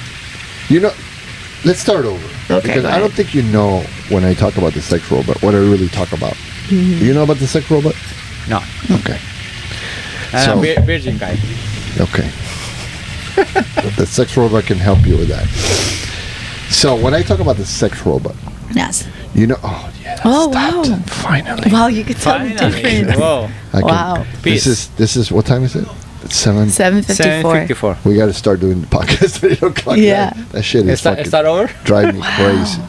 You know, let's start over. Okay, Because go I don't ahead. think you know when I talk about the sex robot what I really talk about. Do you know about the sex robot? No. Okay. I'm So- a virgin guy. Okay. The sex robot can help you with that. So when I talk about the sex robot, Yes. you know, oh yeah, that Oh, stopped. wow. Finally. Wow, you could tell the difference. Whoa. I can- Wow. This is what time is it? It's 7:54. 7:54. We got to start doing the podcast at 8 o'clock. Yeah. That shit is fucking Start over? drive me crazy.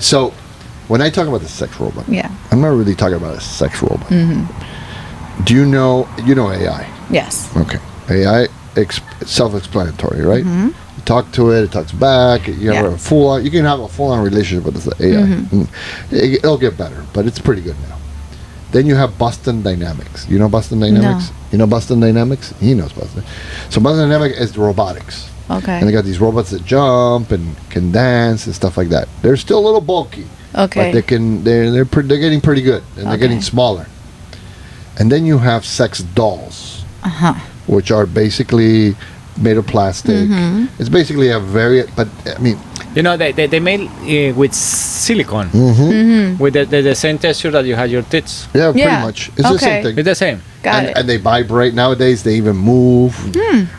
So when I talk about the sex robot, Yeah. I'm not really talking about a sex robot. Do you know AI? Yes. Okay. AI, it's self-explanatory, right? You talk to it talks back. You have Yeah. you can have a full-on relationship with the AI. It'll get better, but it's pretty good now. Then you have Boston Dynamics. You know Boston Dynamics? No. You know Boston Dynamics? He knows Boston. So Boston Dynamics is robotics. Okay. And they got these robots that jump and can dance and stuff like that. They're still a little bulky, Okay. But they're getting pretty good, and they're getting smaller. And then you have sex dolls, which are basically made of plastic. It's basically but I mean, You know, they made with silicone, with the same texture that you had your tits. yeah, pretty much. It's the same thing. It's the same. Got it. And they vibrate nowadays. They even move.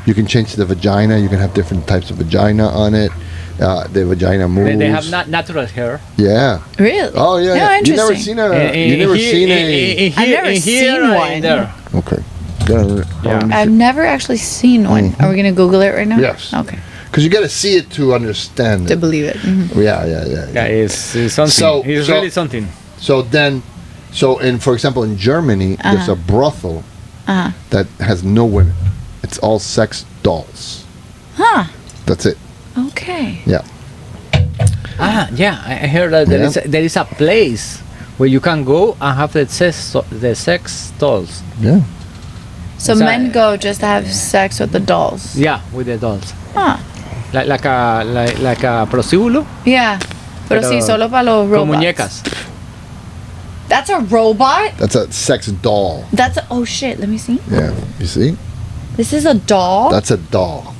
You can change the vagina. You can have different types of vagina on it. The vagina moves. They have natural hair. Yeah. Really? Oh yeah. Yeah, You never interesting. seen a. I've never seen one. There. Okay. I've never actually seen one. Are we gonna Google it right now? Yes. Okay. Because you got to see it to understand To it. believe it. Yeah. Yeah, it's something. It's really something. So for example, in Germany, there's a brothel that has no women. It's all sex dolls. Huh. That's it. Okay. Yeah. Yeah. I heard that there is a place where you can go and have the sex dolls. Yeah. So men go just to have sex with the dolls. Yeah, with the dolls. Huh. Like a prostíbulo. Yeah. Pero sí, solo para los robots. Con muñecas. That's a robot? That's a sex doll. Oh shit, let me see. Yeah. You see? This is a doll? That's a doll.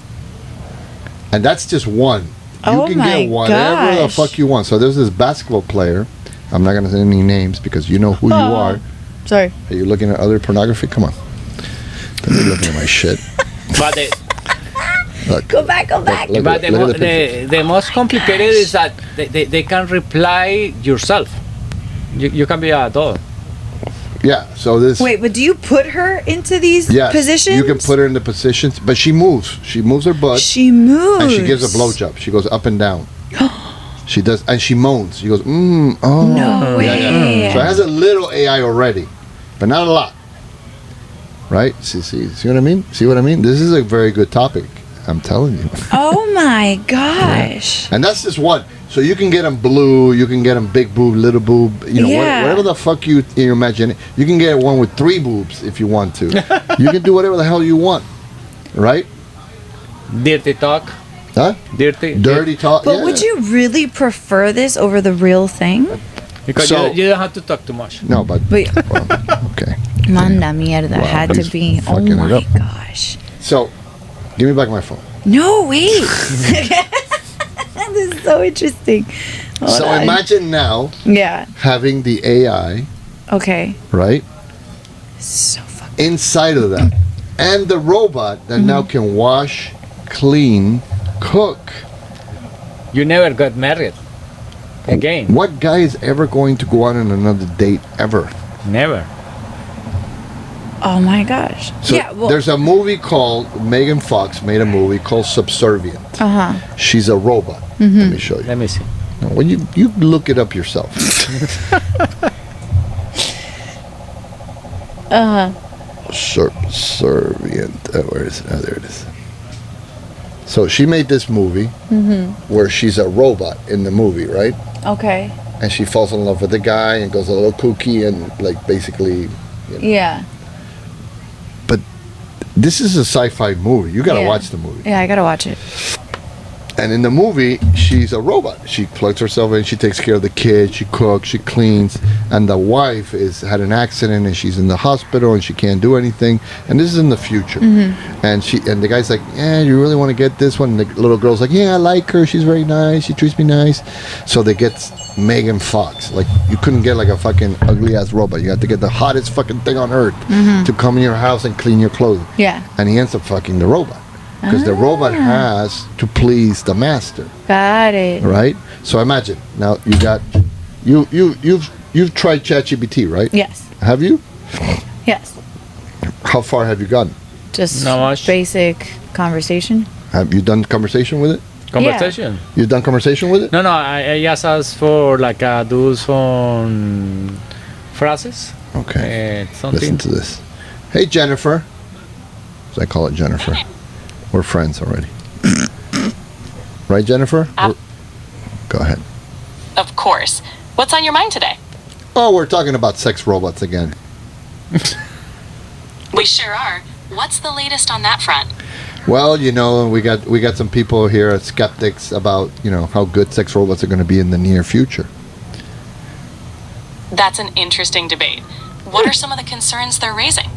And that's just one. You can get whatever the fuck you want. So there's this basketball player. I'm not going to say any names because you know who you are. Sorry. Are you looking at other pornography? Come on. Don't be looking at my shit. But Go back. But the most complicated is that they can reply yourself. You can be a doll. Yeah, so this... Wait, but do you put her into these positions? You can put her into positions, but she moves. She moves her butt. She moves. And she gives a blowjob. She goes up and down. She does, and she moans. She goes, oh. No way. Yeah. So it has a little AI already, but not a lot. Right? See what I mean? See what I mean? This is a very good topic. I'm telling you. Oh my gosh. Yeah. And that's just one. So you can get them blue, you can get them big boob, little boob, whatever the fuck you imagine. You can get one with 3 boobs if you want to. You can do whatever the hell you want, right? Dirty talk. Huh? Dirty talk. But would you really prefer this over the real thing? Because you don't have to talk too much. No, but Wait. Well, okay. Manda mierda had to he's be. Oh fucking it my up. gosh. So, give me back my phone. No, wait. This is so interesting. Hold on. Imagine now having the AI, Okay. right? So fucking Inside of that. And the robot that now can wash, clean, cook. You never got married again. What guy is ever going to go on another date ever? Never. Oh my gosh. So there's a movie called, Megan Fox made a movie called Subservient. She's a robot. Let me show you. Let me see. No, when you look it up yourself. Subservient. Where is it? Oh, there it is. So she made this movie where she's a robot in the movie, right? Okay. And she falls in love with the guy and goes a little kooky and like basically. Yeah. But this is a sci-fi movie. You gotta watch the movie. Yeah, I gotta watch it. And in the movie, she's a robot. She plugs herself in. She takes care of the kids. She cooks. She cleans. And the wife had an accident, and she's in the hospital, and she can't do anything. And this is in the future. And the guy's like, "Yeah, you really want to get this one?" And the little girl's like, "Yeah, I like her. She's very nice. She treats me nice." So they get Megan Fox. Like, you couldn't get like a fucking ugly ass robot. You had to get the hottest fucking thing on earth to come in your house and clean your clothes. Yeah. And he ends up fucking the robot. Because the robot has to please the master. Got it. Right? So imagine, now you've tried ChatGPT, right? Yes. Have you? Yes. How far have you gotten? Just Not much. basic conversation. Have you done conversation with it? Conversation. You've done conversation with it? No, I just asked for like do some phrases. Okay. Something. Listen to this. Hey, Jennifer. So I call it Jennifer. We're friends already. Right, Jennifer? Go ahead. Of course. What's on your mind today? Oh, we're talking about sex robots again. We sure are. What's the latest on that front? Well, we got some people here, skeptics about, how good sex robots are going to be in the near future. That's an interesting debate. What are some of the concerns they're raising?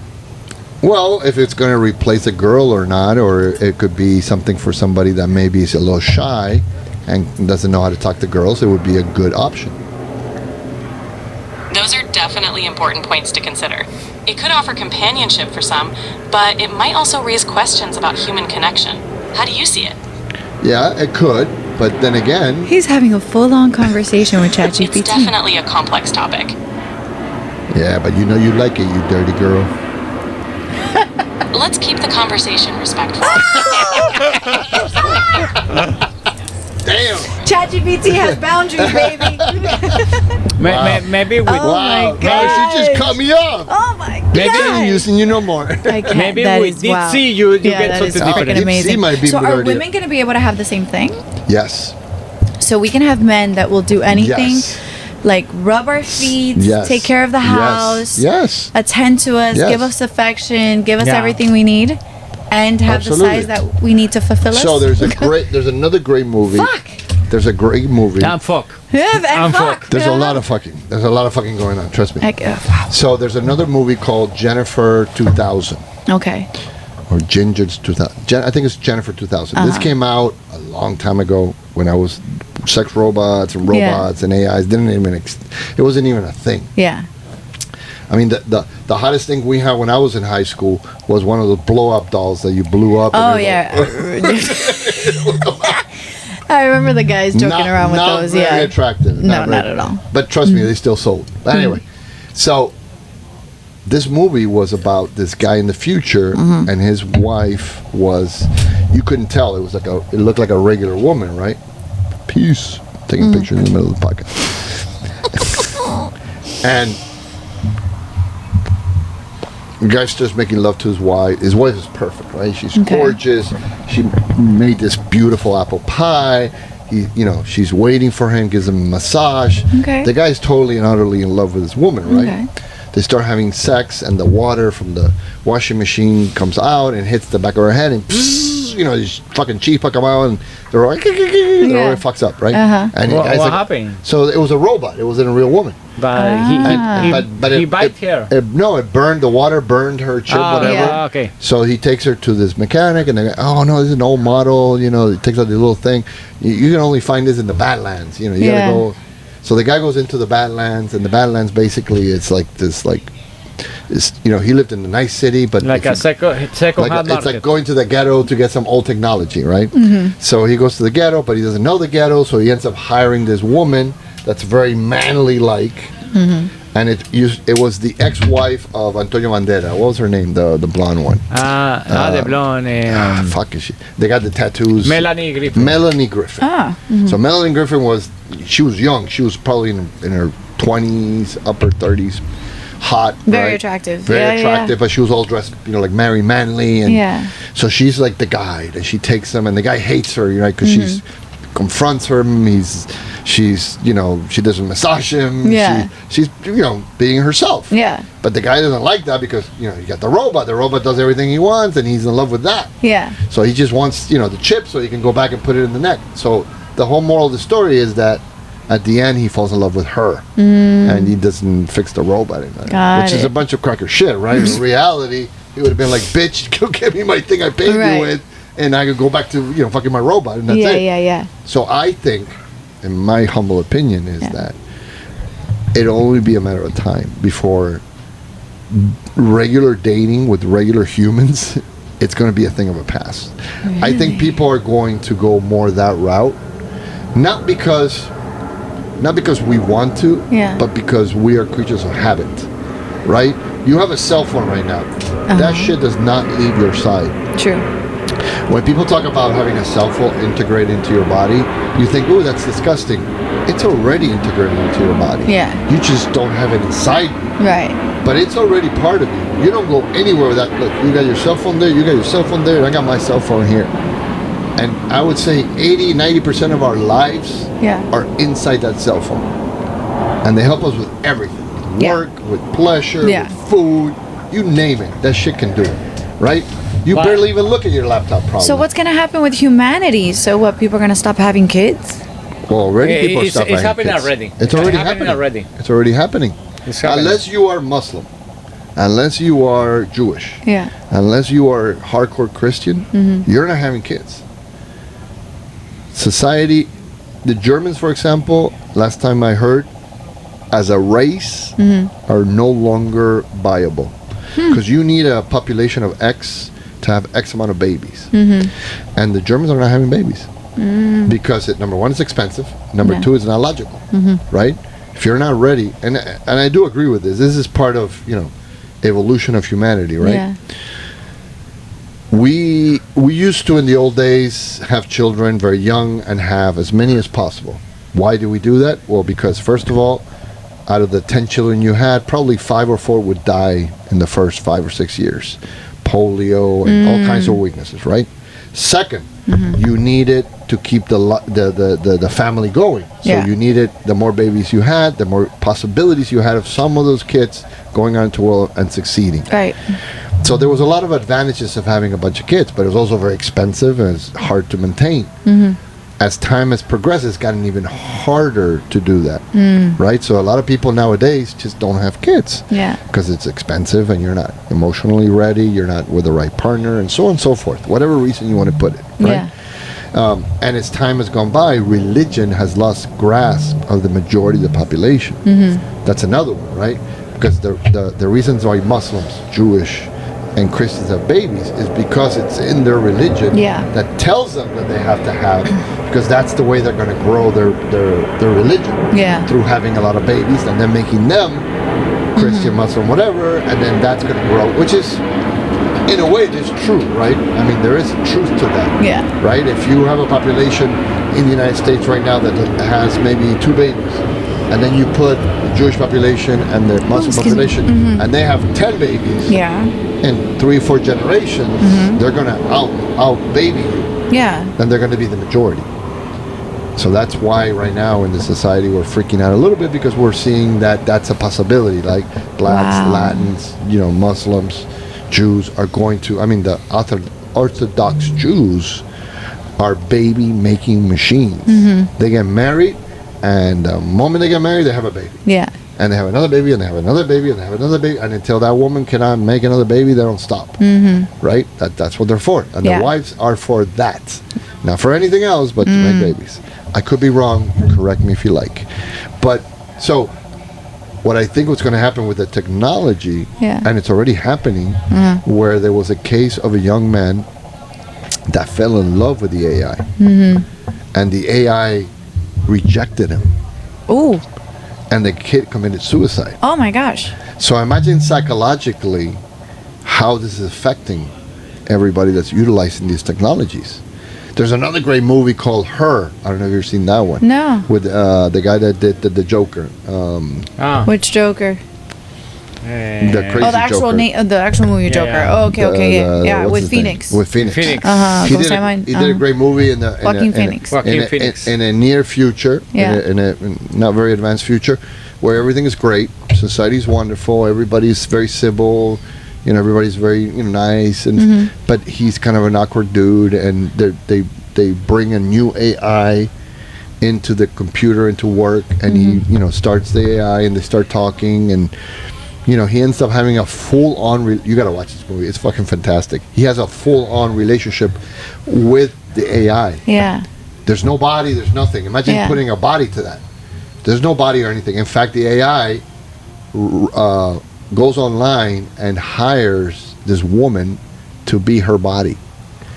Well, if it's going to replace a girl or not, or it could be something for somebody that maybe is a little shy and doesn't know how to talk to girls, it would be a good option. Those are definitely important points to consider. It could offer companionship for some, but it might also raise questions about human connection. How do you see it? Yeah, it could, but then again... He's having a full-on conversation with ChatGPT. It's definitely a complex topic. Yeah, but you know you like it, you dirty girl. Let's keep the conversation respectful. Damn! ChatGPT has boundaries, baby. Maybe with Wow, God. she just cut me off. Oh my god. Maybe I ain't using you no more. I can't. maybe That with is- wow. Deep Sea you Yeah, get that is something freaking different. amazing. might be So a good are idea. women going to be able to have the same thing? Yes. So we can have men that will do anything, Yes. like rub our feet, Yes. take care of the house, Yes. attend to us, Yes. give us affection, give us Yeah. everything we need, and have Absolutely. the size that we need to fulfill us. So there's another great movie. Fuck. There's a great movie. Damn fuck. Yeah, and I'm fuck. There's a Yeah. lot of fucking. There's a lot of fucking going on. Trust me. Wow. So there's another movie called Jennifer 2000 Okay. or Ginger's 2000. I think it's Jennifer 2000. This came out a long time ago when I was sex robots and robots and AIs it wasn't even a thing. Yeah. I mean, the hottest thing we had when I was in high school was one of those blow up dolls that you blew up. Oh and yeah. I remember the guys joking around with not those. Very Yeah. attractive. No, not very- at all. But trust me, they still sold. But anyway, so this movie was about this guy in the future, and his wife was. You couldn't tell. It looked like a regular woman, right? Peace. Taking pictures in the middle of the podcast. And the guy's just making love to his wife. His wife is perfect, right? She's gorgeous. She made this beautiful apple pie. She's waiting for him, gives him a massage. Okay. The guy's totally and utterly in love with this woman, right? Okay. They start having sex, and the water from the washing machine comes out and hits the back of her head, and these fucking cheeks come out, and they're all it fucks up, right? And What it's like- happened? So it was a robot. It wasn't a real woman. But he bite her. No, the water burned her chip, whatever. Yeah, okay. So he takes her to this mechanic, and they go, oh no, this is an old model. He takes out the little thing. You can only find this in the Badlands. You gotta go. So the guy goes into the Badlands, and the Badlands basically it's like this, he lived in a nice city, but Like a second hand it's market. like going to the ghetto to get some old technology, right? So he goes to the ghetto, but he doesn't know the ghetto, so he ends up hiring this woman that's very manly-like, and it was the ex-wife of Antonio Banderas. What was her name? The blonde one. The blonde. Fuck is she? They got the tattoos. Melanie Griffin. Melanie Griffin. So Melanie Griffin was young. She was probably in her 20s, upper 30s. Hot, Very right? attractive. Very Yeah, attractive, but she was all dressed, like very manly, and so she's like the guide, and she takes him, and the guy hates her, right? Because she confronts him. She's she doesn't massage him. Yeah. She's being herself. Yeah. But the guy doesn't like that because you got the robot. The robot does everything he wants, and he's in love with that. Yeah. So he just wants the chip so he can go back and put it in the neck. So the whole moral of the story is that at the end he falls in love with her, and he doesn't fix the robot, which is a bunch of cracker shit, right? In reality, he would have been like, "Bitch, go get me my thing I paid you with, and I could go back to fucking my robot, and that's it." Yeah. So I think, in my humble opinion, is that it'll only be a matter of time before regular dating with regular humans, it's going to be a thing of the past. Really? I think people are going to go more that route, not because we want to, but because we are creatures of habit, right? You have a cell phone right now. That shit does not leave your side. True. When people talk about having a cell phone integrated into your body, you think, "Oh, that's disgusting." It's already integrated into your body. Yeah. You just don't have it inside you. Right. But it's already part of you. You don't go anywhere without, look, you got your cell phone there, you got your cell phone there, and I got my cell phone here. And I would say 80-90% of our lives are inside that cell phone. And they help us with everything. With work, with pleasure, with food, you name it. That shit can do it. Right? You barely even look at your laptop probably. So what's going to happen with humanity? So what, people are going to stop having kids? Well, already people It's stop having happening kids. already. It's already happening. It's already happening. It's happening. Unless you are Muslim, unless you are Jewish, Yeah. unless you are hardcore Christian, you're not having kids. Society, the Germans, for example, last time I heard, as a race, are no longer viable. Because you need a population of X to have X amount of babies. And the Germans are not having babies. Because number one, it's expensive. Number two, it's not logical. Right? If you're not ready, and I do agree with this. This is part of, evolution of humanity, right? Yeah. We used to, in the old days, have children very young and have as many as possible. Why do we do that? Well, because first of all, out of the 10 children you had, probably 5 or 4 would die in the first 5 or 6 years. Polio and all kinds of weaknesses, right? Second, you needed to keep the family going. So you needed, the more babies you had, the more possibilities you had of some of those kids going on into the world and succeeding. Right. So there was a lot of advantages of having a bunch of kids, but it was also very expensive and it's hard to maintain. As time has progressed, it's gotten even harder to do that, right? So a lot of people nowadays just don't have kids because it's expensive and you're not emotionally ready, you're not with the right partner, and so on and so forth. Whatever reason you want to put it, right? And as time has gone by, religion has lost grasp of the majority of the population. That's another one, right? Because the reasons why Muslims, Jewish, and Christians have babies is because it's in their religion that tells them that they have to have, because that's the way they're going to grow their religion through having a lot of babies and then making them Christian, Muslim, whatever, and then that's going to grow, which is, in a way, it is true, right? I mean, there is truth to that, right? If you have a population in the United States right now that has maybe 2 babies, and then you put the Jewish population and the Muslim population, and they have 10 babies, in 3 or 4 generations, they're going to out baby you. And they're going to be the majority. So that's why right now in the society we're freaking out a little bit, because we're seeing that that's a possibility. Like blacks, Latins, Muslims, Jews are going to, I mean, the Orthodox Jews are baby making machines. They get married, and the moment they get married, they have a baby. And they have another baby, and they have another baby, and they have another baby, and until that woman cannot make another baby, they don't stop. Right? That's what they're for. And the wives are for that. Not for anything else, but to make babies. I could be wrong. Correct me if you like. But, so, what I think what's going to happen with the technology, and it's already happening, where there was a case of a young man that fell in love with the AI. And the AI rejected him. Ooh. And the kid committed suicide. Oh my gosh. So imagine psychologically how this is affecting everybody that's utilizing these technologies. There's another great movie called Her. I don't know if you've ever seen that one. No. With the guy that did the Joker. Which Joker? The crazy the actual Joker. the actual movie Joker. Oh, okay, what's with his Phoenix. name? With Phoenix. He did a great movie Joaquin Phoenix. In a near future, in a not very advanced future, where everything is great, society's wonderful, everybody's very civil, everybody's very nice, and but he's kind of an awkward dude, and they bring a new AI into the computer, into work, and he starts the AI, and they start talking, and he ends up having a full-on you gotta watch this movie, it's fucking fantastic. He has a full-on relationship with the AI. There's no body, there's nothing. Imagine putting a body to that. There's no body or anything. In fact, the AI goes online and hires this woman to be her body.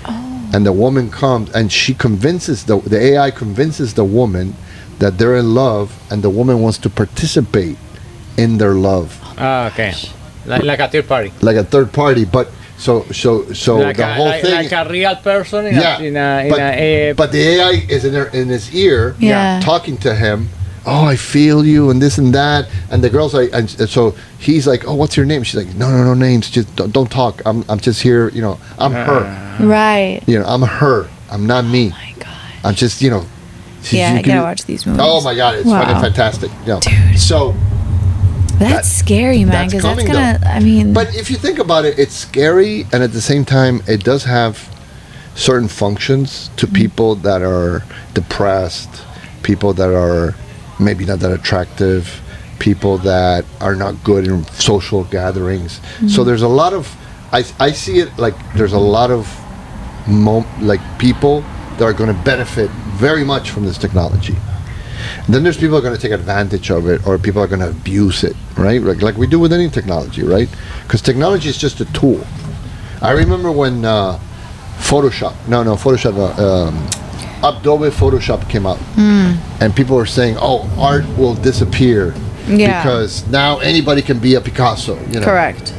And the woman comes and she convinces the AI convinces the woman that they're in love, and the woman wants to participate in their love. Okay. Like a third party. Like a third party, but so like the whole thing, like a real person but the AI is in his ear, talking to him. Oh, I feel you, and this and that, and the girl's like, and so he's like, oh, what's your name? She's like, no names, just don't talk. I'm just here, I'm her. Right. I'm her. I'm not me. Oh my god. I'm just, I gotta watch these movies. Oh my god, it's fucking fantastic. Dude. So that's scary, man, because that's gonna, I mean. But if you think about it, it's scary, and at the same time, it does have certain functions to people that are depressed, people that are maybe not that attractive, people that are not good in social gatherings. So there's a lot of, I see it like there's a lot of like people that are going to benefit very much from this technology. And then there's people who are going to take advantage of it, or people are going to abuse it, right? Like we do with any technology, right? Because technology is just a tool. I remember when Adobe Photoshop came out, and people were saying, "Oh, art will disappear because now anybody can be a Picasso." You know? Correct.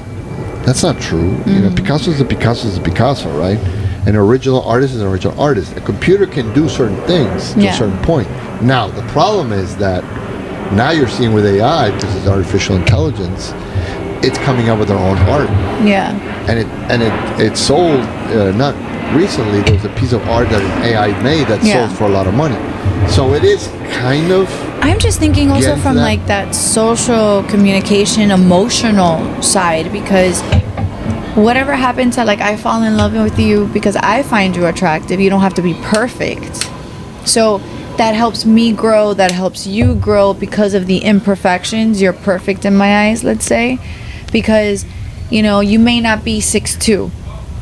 That's not true. You know, Picasso is a Picasso, right? An original artist is an original artist. A computer can do certain things to a certain point. Now, the problem is that now you're seeing with AI, because it's artificial intelligence, it's coming up with their own art. Yeah. And it sold, not recently, there was a piece of art that an AI made that sold for a lot of money. So it is kind of... I'm just thinking also from like that social communication, emotional side, because whatever happened to like, I fall in love with you because I find you attractive. You don't have to be perfect. So that helps me grow. That helps you grow because of the imperfections. You're perfect in my eyes, let's say, because, you know, you may not be 6'2",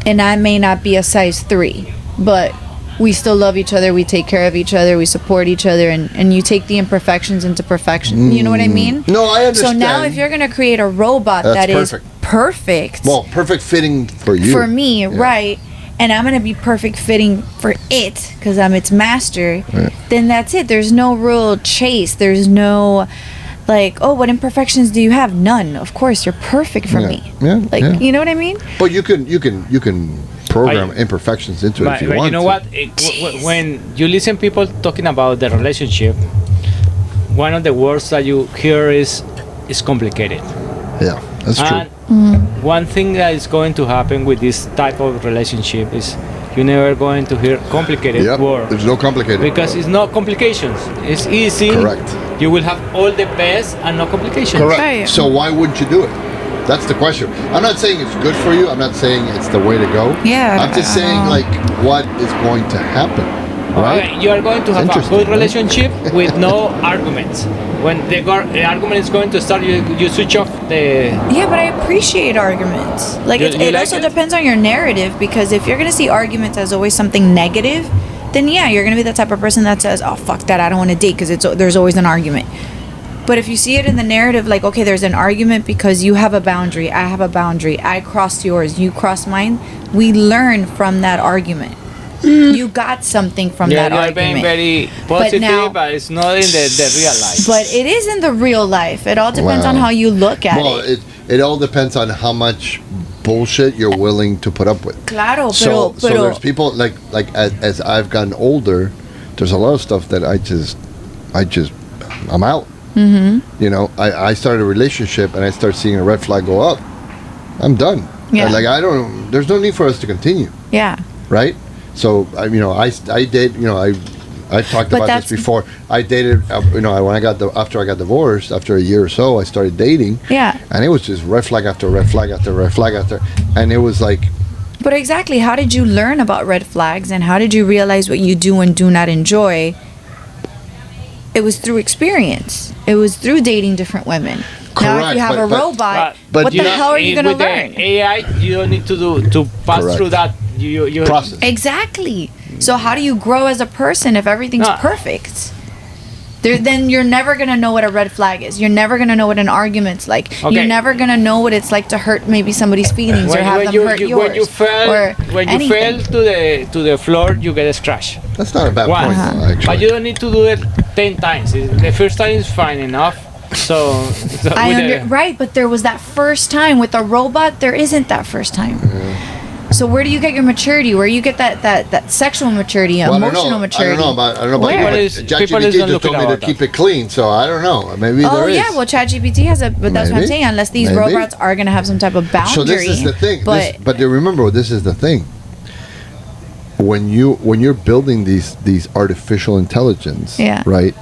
and I may not be a size 3, but we still love each other. We take care of each other. We support each other, and you take the imperfections into perfection. You know what I mean? No, I understand. So now if you're going to create a robot that is perfect. Well, perfect fitting for you. For me, right. And I'm going to be perfect fitting for it because I'm its master. Right. Then that's it. There's no real chase. There's no like, oh, what imperfections do you have? None. Of course, you're perfect for me. Yeah. Like, you know what I mean? But you can program imperfections into it if you want. You know what? When you listen people talking about the relationship, one of the words that you hear is complicated. Yeah, that's true. One thing that is going to happen with this type of relationship is you're never going to hear complicated word. There's no complicated because it's not complications. It's easy. Correct. You will have all the best and no complications. Correct. Right. So why wouldn't you do it? That's the question. I'm not saying it's good for you. I'm not saying it's the way to go. Yeah. I'm just saying like what is going to happen. Right? You are going to have a good relationship with no arguments. When the argument is going to start, you switch off the... Yeah, but I appreciate arguments. Like, it also depends on your narrative, because if you're going to see arguments as always something negative, then yeah, you're going to be the type of person that says, oh, fuck that, I don't want to date, because there's always an argument. But if you see it in the narrative, like, okay, there's an argument because you have a boundary, I have a boundary, I crossed yours, you crossed mine, we learn from that argument. You got something from that argument. You're being very positive, but it's not in the real life. But it is in the real life. It all depends on how you look at it. Well, it all depends on how much bullshit you're willing to put up with. Claro, so there's people like as I've gotten older, there's a lot of stuff that I'm out. Mm-hmm. You know, I started a relationship and I start seeing a red flag go up. I'm done. Yeah. Like there's no need for us to continue. Yeah. Right. So I did. I've talked about this before. I dated. After I got divorced, after a year or so, I started dating. Yeah. And it was just red flag after red flag after red flag after, and it was like. But exactly, how did you learn about red flags, and how did you realize what you do and do not enjoy? It was through experience. It was through dating different women. Correct, now, if you have a robot, what the hell are you going to learn? With the AI, you don't need to pass through that. You process. Exactly. So how do you grow as a person if everything's perfect? Then you're never going to know what a red flag is. You're never going to know what an argument's like. Okay. You're never going to know what it's like to hurt maybe somebody's feelings or have them hurt yours. When you fell to the floor, you get a scratch. That's not a bad point, actually. But you don't need to do it 10 times. The first time is fine enough. Right, but there was that first time. With a robot, there isn't that first time. Yeah. So where do you get your maturity? Where you get that sexual maturity, emotional maturity? I don't know about you. ChatGPT just told me to keep it clean, so I don't know. Maybe there is. Oh yeah, well ChatGPT has but that's what I'm saying. Unless these robots are going to have some type of boundary. So this is the thing. But remember, this is the thing. When you're building these artificial intelligence, right?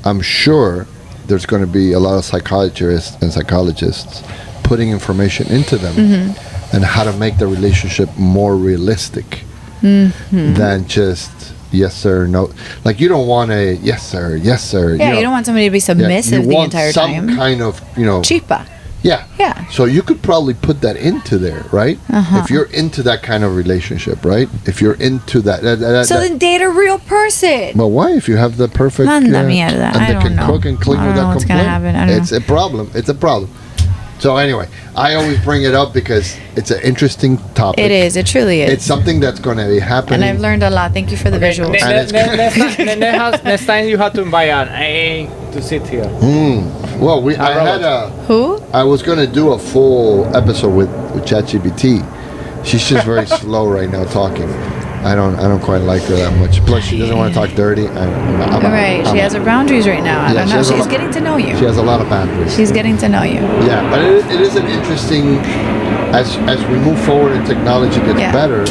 I'm sure there's going to be a lot of psychiatrists and psychologists putting information into them and how to make the relationship more realistic than just yes sir, no. Like you don't want a yes sir, yes sir. Yeah, you don't want somebody to be submissive the entire some time. kind of, Chipa. Yeah. Yeah. So you could probably put that into there, right? If you're into that kind of relationship, right? If you're into that. So then date a real person. Well, why? If you have the perfect. Manda mierda. And I they don't can know. cook and clean I don't know without what's gonna complaint. happen. I don't It's know. a problem. It's a problem. So anyway, I always bring it up because it's an interesting topic. It is. It truly is. It's something that's going to be happening. And I've learned a lot. Thank you for the visuals. Next time you have to invite an AA to sit here. Well, I was going to do a full episode with ChatGPT. She's just very slow right now talking. I don't quite like her that much. Plus, she doesn't want to talk dirty. She has her boundaries right now. I don't know. She's getting to know you. She has a lot of boundaries. She's getting to know you. Yeah, but it is an interesting. As we move forward and technology gets better,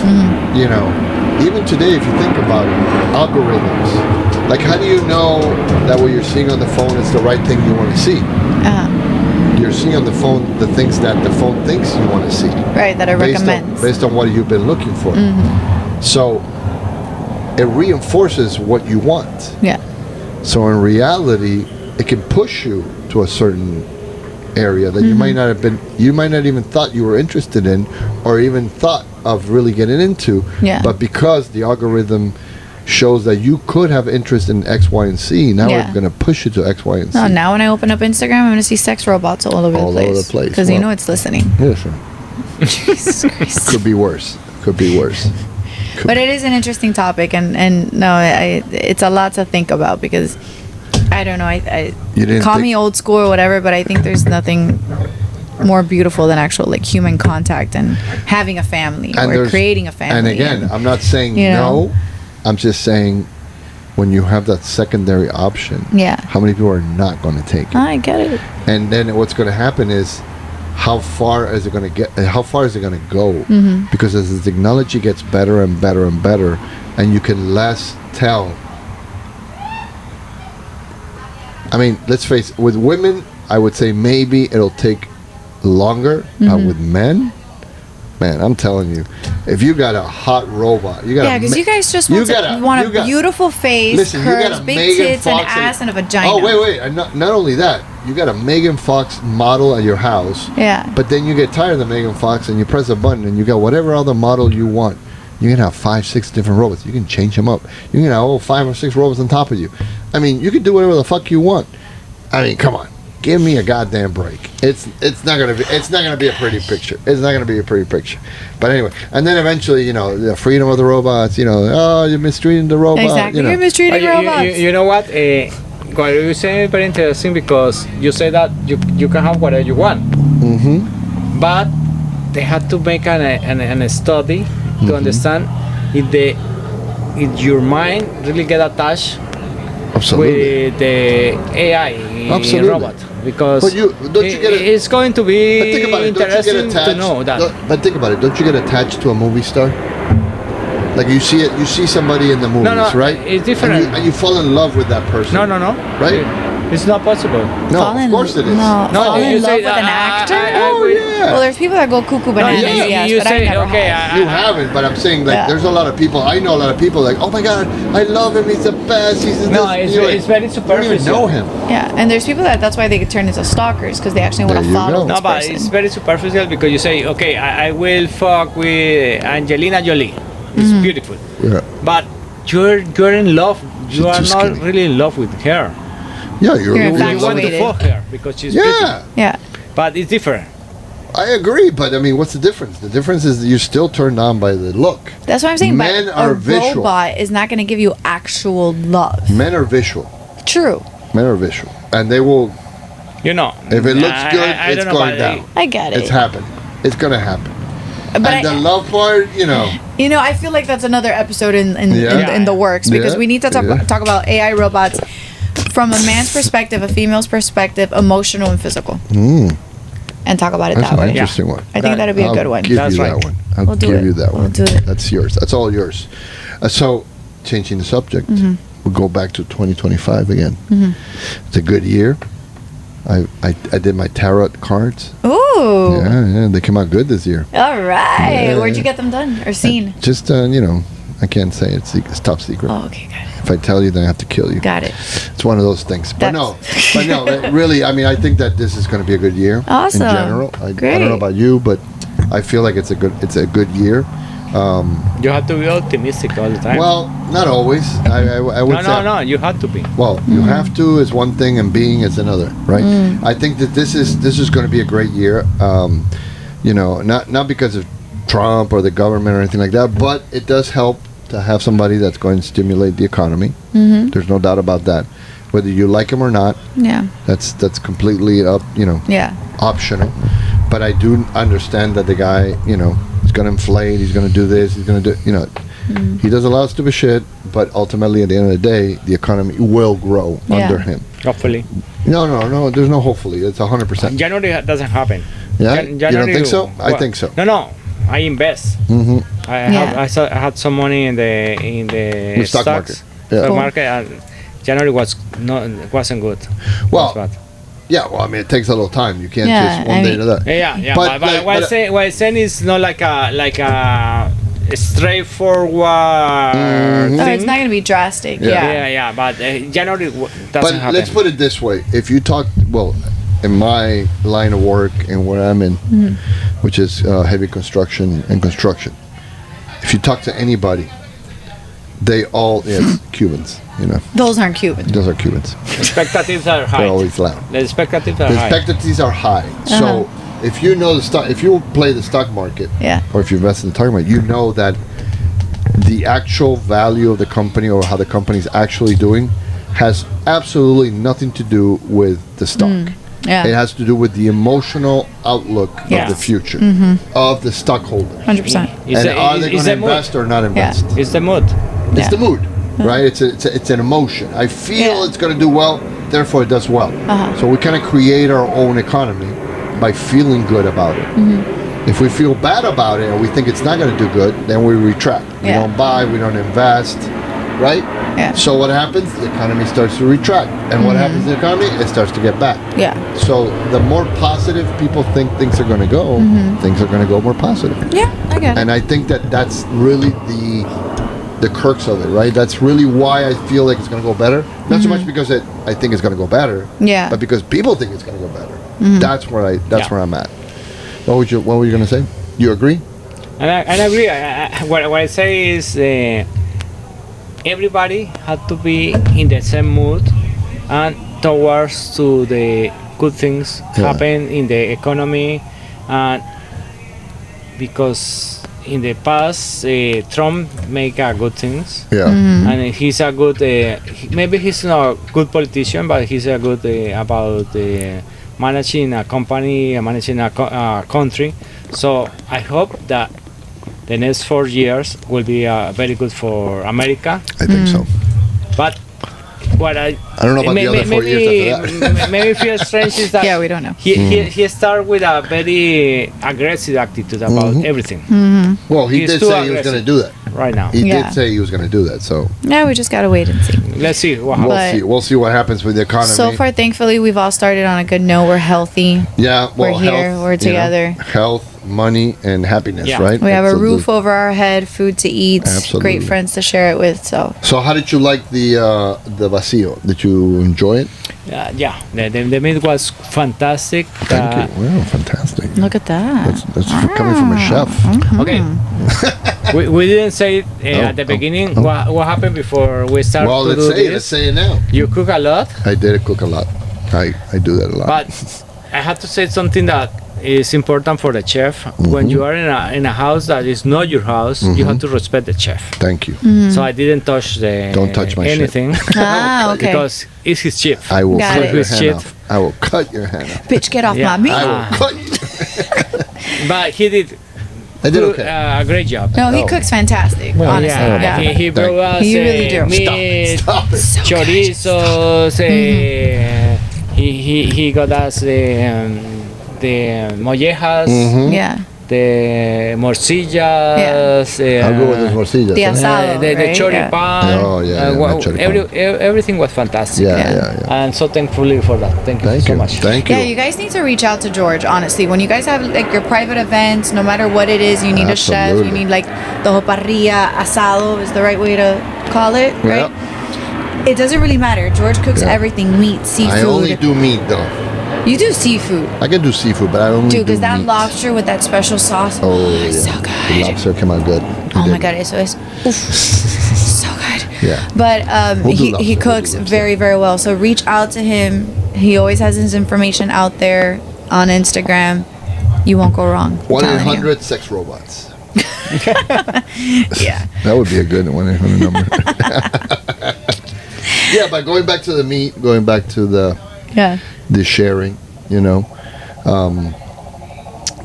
even today, if you think about it, algorithms. Like, how do you know that what you're seeing on the phone is the right thing you want to see? You're seeing on the phone the things that the phone thinks you want to see. Right, that it recommends. Based on what you've been looking for. So it reinforces what you want. Yeah. So in reality, it can push you to a certain area that you might not even thought you were interested in, or even thought of really getting into. Yeah. But because the algorithm shows that you could have interest in X, Y, and Z, now it's going to push you to X, Y, and Z. No, now when I open up Instagram, I'm going to see sex robots all over the place. Because you know it's listening. Yes, sir. Jesus Christ. Could be worse. Could be worse. But it is an interesting topic, and no, it's a lot to think about because I don't know. I call me old school or whatever, but I think there's nothing more beautiful than actual like human contact and having a family or creating a family. And again, I'm not saying no. I'm just saying when you have that secondary option, how many people are not going to take it? I get it. And then what's going to happen is, how far is it going to get? How far is it going to go? Because as the technology gets better and better and better, and you can less tell. I mean, let's face it. With women, I would say maybe it'll take longer. But with men, man, I'm telling you, if you got a hot robot, you got because you guys just want a beautiful face, curves, big tits, an ass, and a vagina. Oh wait, and not only that. You got a Megan Fox model at your house. Yeah. But then you get tired of the Megan Fox and you press a button and you got whatever other model you want. You can have 5-6 different robots. You can change them up. You can have 5 or 6 robots on top of you. I mean, you can do whatever the fuck you want. I mean, come on. Give me a goddamn break. It's not gonna be a pretty picture. It's not gonna be a pretty picture. But anyway, and then eventually, the freedom of the robots. You're mistreating the robot. Exactly. You're mistreating robots. You know what? What you say is very interesting because you say that you can have whatever you want. But they had to make an study to understand if your mind really get attached with the AI robot. Because it's going to be interesting to know that. But think about it. Don't you get attached to a movie star? Like you see somebody in the movies, right? It's different. And you fall in love with that person. No. Right? It's not possible. No, of course it is. Fall in love with an actor? Well, there's people that go cuckoo bananas, you but say, I never have. You haven't, but I'm saying there's a lot of people. I know a lot of people like, oh my god, I love him. He's the best. It's very superficial. You don't even know him. Yeah, and there's people that's why they get turned into stalkers because they actually want to follow this but person. it's very superficial because you say, okay, I will fuck with Angelina Jolie. It's beautiful. Yeah. But you're in love. You are not skinny. really in love with her. Yeah, you're You want to infatuated. fuck her because she's beautiful. Yeah. But it's different. I agree, but I mean, what's the difference? The difference is that you're still turned on by the look. That's what I'm saying. Men but are a visual. robot is not going to give you actual love. Men are visual. True. Men are visual, and they will. If it looks good, it's going down. I get it. It's happening. It's gonna happen. But the love part, I feel like that's another episode in the works because we need to talk about AI robots from a man's perspective, a female's perspective, emotional and physical, and talk about it That's that an way. interesting one. I think that'd be a good one. Give That's you right. that one. I'll give you that one. We'll do it. That's yours. That's all yours. So, changing the subject, we'll go back to 2025 again. It's a good year. I did my tarot cards. Ooh. Yeah, they came out good this year. All right. Yeah. Where'd you get them done or seen? Just I can't say it's top secret. Oh, okay, got it. If I tell you, then I have to kill you. Got it. It's one of those things. But no, really, I mean, I think that this is going to be a good year. Awesome. In general. I Great. don't know about you, but I feel like it's a good year. You have to be optimistic all the time. Well, not always. I would say. No. You have to be. Well, you have to is one thing, and being is another, right? I think that this is going to be a great year. You know, not because of Trump or the government or anything like that, but it does help to have somebody that's going to stimulate the economy. There's no doubt about that. Whether you like him or not, that's completely up, optional. But I do understand that the guy, he's going to inflate, he's going to do this, he's going to do, he does a lot of stupid shit, but ultimately at the end of the day, the economy will grow under him. Hopefully. No, there's no hopefully. It's 100%. January doesn't happen. Yeah? You don't think so? I think so. No. I invest. I had some money in the stock stocks, market. Yeah. Stock market, and January wasn't good. Well, Was bad. yeah. Well, I mean, it takes a little time. You can't just one day to that. Yeah. But But what I'm saying is not like a straightforward thing. Oh, it's not going to be drastic. Yeah. But January doesn't happen. Let's put it this way: if you talk, in my line of work and where I'm in, which is heavy construction and construction, if you talk to anybody, they all Cubans. Those aren't Cubans. Those are Cubans. Expectations are high. They're always loud. The expectations are The high. expectancies are high. So if you know if you play the stock market, or if you invest in the stock market, you know that the actual value of the company or how the company is actually doing has absolutely nothing to do with the stock. It has to do with the emotional outlook of the future of the stockholder. 100%. And are they going to invest or not invest? It's the mood. It's the mood, right? It's an emotion. I feel it's going to do well, therefore it does well. So we kind of create our own economy by feeling good about it. If we feel bad about it and we think it's not going to do good, then we retract. We don't buy, we don't invest, right? So what happens? The economy starts to retract. And what happens to the economy? It starts to get back. So the more positive people think things are going to go, things are going to go more positive. Yeah, I get it. And I think that that's really the crux of it, right? That's really why I feel like it's going to go better. Not so much because I think it's going to go better, but because people think it's going to go better. That's where I'm at. What were you going to say? You agree? And I agree. What I say is everybody had to be in the same mood and towards to the good things happen in the economy, and because in the past Trump make good things, and he's a good maybe he's not a good politician, but he's a good about managing a company, managing a country. So I hope that the next 4 years will be very good for America. I think so. But what I don't know about the other 4 years after that. maybe feel strange is that we don't know. He started with a very aggressive attitude about everything. Well, he He's did too say he was going to do that. Right now. He did say he was going to do that. So we just got to wait and see. Let's see what happens. We'll see what happens with the economy. So far, thankfully, we've all started on a good note. We're healthy. Yeah, well, we're here. health, We're together. Health, money, and happiness, right? We have a roof over our head, food to eat, Absolutely. great friends to share it with. So how did you like the vacío? Did you enjoy it? The meat was fantastic. Thank you. Wow, fantastic. Look at that. That's coming from a chef. Okay. we didn't say it at the beginning. What happened before we start to do this? Let's say it now. You cook a lot? I did cook a lot. I do that a lot. But I have to say something that is important for the chef. When you are in a house that is not your house, you have to respect the chef. Thank you. So I didn't touch Don't touch my anything. Okay. Because it's his chef. I will cut your his hand chef. off. I will cut your hand off. Bitch, get off my meat. I will cut you. But he did. I did okay. A great job. No, he cooks fantastic. Honestly, He brought us He really do. meat, Stop it. chorizos. He got us the mollejas. Yeah. the morcillas, I'll go with the morcillas. The asado, the right? choripan. Oh, yeah, the choripan. Everything was fantastic. Yeah. And so thankfully for that. Thank you so much. Thank you. Yeah, you guys need to reach out to George, honestly. When you guys have like your private events, no matter what it is, you need a chef, you Absolutely. need like the parrilla, asado is the right way to call it, right? It doesn't really matter. George cooks everything, meat, seafood. I only do meat though. You do seafood. I can do seafood, but I only Dude, do because that meat. lobster with that special sauce, it's so good. The lobster came out good. Oh my god, eso es so good. Yeah. But We'll do he lobster, cooks we'll do lobster. very, very well. So reach out to him. He always has his information out there on Instagram. You won't go wrong. I'm telling you. 1-800 sex robots. Yeah. That would be a good 1-800 number. Yeah, but going back to the meat, going back to the Yeah. sharing, you know.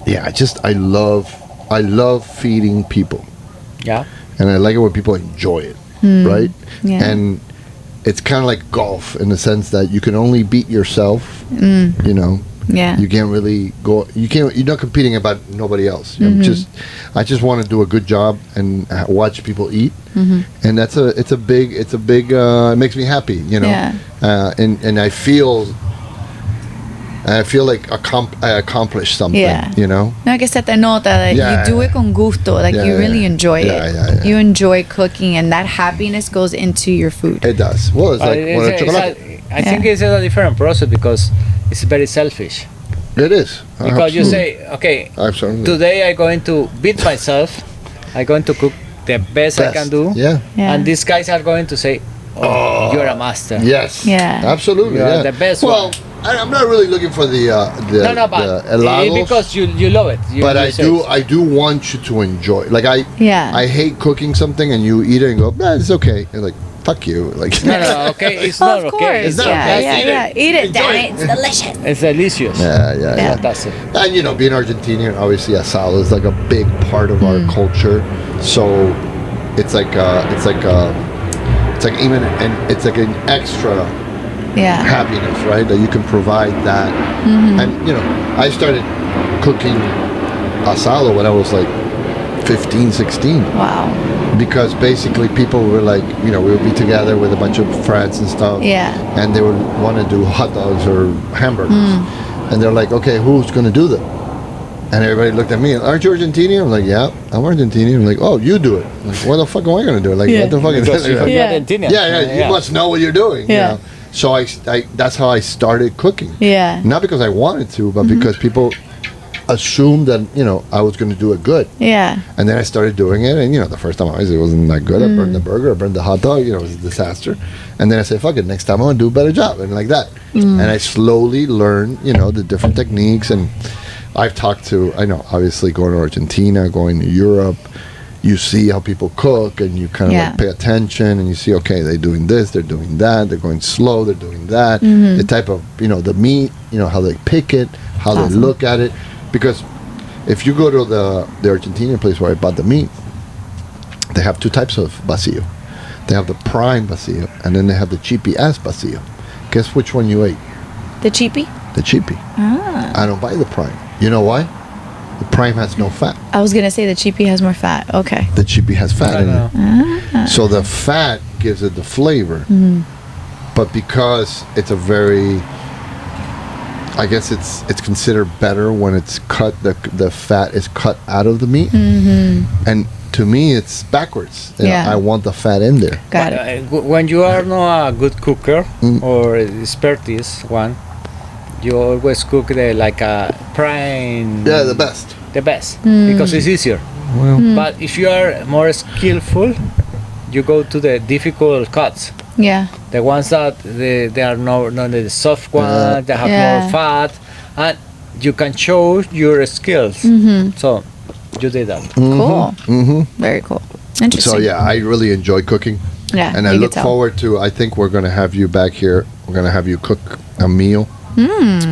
Yeah, I love feeding people. Yeah. And I like it when people enjoy it, right? Yeah. And it's kind of like golf in the sense that you can only beat yourself, you know. Yeah. You can't really go. You're not competing about nobody else. I just want to do a good job and watch people eat, and it's a big. It makes me happy, you know. Yeah. And I feel like I accomplished something, Yeah. you know. No, que se te nota that Yeah. you do it con gusto, like Yeah, you really yeah. enjoy it. Yeah. You enjoy cooking, and that happiness goes into your food. It does. Well, it's like chocolate. I think it's a different process because it's very selfish. It is. Because you say, okay, Absolutely. today I'm going to beat myself. I'm going to cook the best I can do. Yeah. Yeah. And these guys are going to say, oh, you're a master. Yes. Yeah. Absolutely. You are Yeah. the best Well, one. I'm not really looking for the No, but helados, because you love it. but you say, I do want you to enjoy. Like Yeah. I hate cooking something and you eat it and go, nah, it's okay. And like, fuck you. Like, No, okay, it's not Of okay. course. It's not not okay. Yeah. Eat it, damn it. It's delicious. It's delicious. yeah. Fantastic. And you know, being Argentinian, obviously asado is like a big part of our culture. So it's like even it's like an extra Yeah. happiness, right? That you can provide that. And you know, I started cooking asado when I was like 15, 16. Wow. Because basically people were like, you know, we would be together with a bunch of friends and stuff. Yeah. And they would want to do hot dogs or hamburgers. And they're like, okay, who's going to do them? And everybody looked at me, aren't you Argentinian? I'm like, yeah, I'm Argentinian. I'm like, oh, you do it. I'm like, what the fuck am I going to do? Like, what the fuck is Because that? you're Yeah. Argentinian. Yeah, you must know what you're doing. Yeah. You know? So I that's how I started cooking. Yeah. Not because I wanted to, but because people assumed that, you know, I was going to do it good. Yeah. And then I started doing it, and you know, the first time obviously it wasn't that good. I burned the burger, I burned the hot dog, you know, it was a disaster. And then I said, fuck it, next time I'm gonna do a better job, and like that. And I slowly learned, you know, the different techniques. And I've talked to, I know, obviously going to Argentina, going to Europe, you see how people cook, and you kind of Yeah. like pay attention, and you see, okay, they're doing this, they're doing that, they're going slow, they're doing that. The type of, you know, the meat, you know, how they pick it, how they look at it. Because if you go to the Argentinian place where I bought the meat, they have two types of vacío. They have the prime vacío, and then they have the cheapy ass vacío. Guess which one you ate? The cheapy? The cheapy. I don't buy the prime. You know why? The prime has no fat. I was gonna say the cheapy has more fat. Okay. The cheapy has fat in No. it. So the fat gives it the flavor. But because it's a very, I guess it's considered better when it's cut, the fat is cut out of the meat. And to me, it's backwards. You know, Yeah. I want the fat in there. Got it. When you are not a good cooker or expertise one, you always cook like a prime. Yeah, the best. The best because it's easier. But if you are more skillful, you go to the difficult cuts. Yeah. The ones that they are not the soft ones, they have Yeah. more fat, and you can show your skills. So you did that. Cool. Very cool. Interesting. So yeah, I really enjoy cooking. Yeah. And I you look could tell. forward to, I think we're going to have you back here. We're going to have you cook a meal.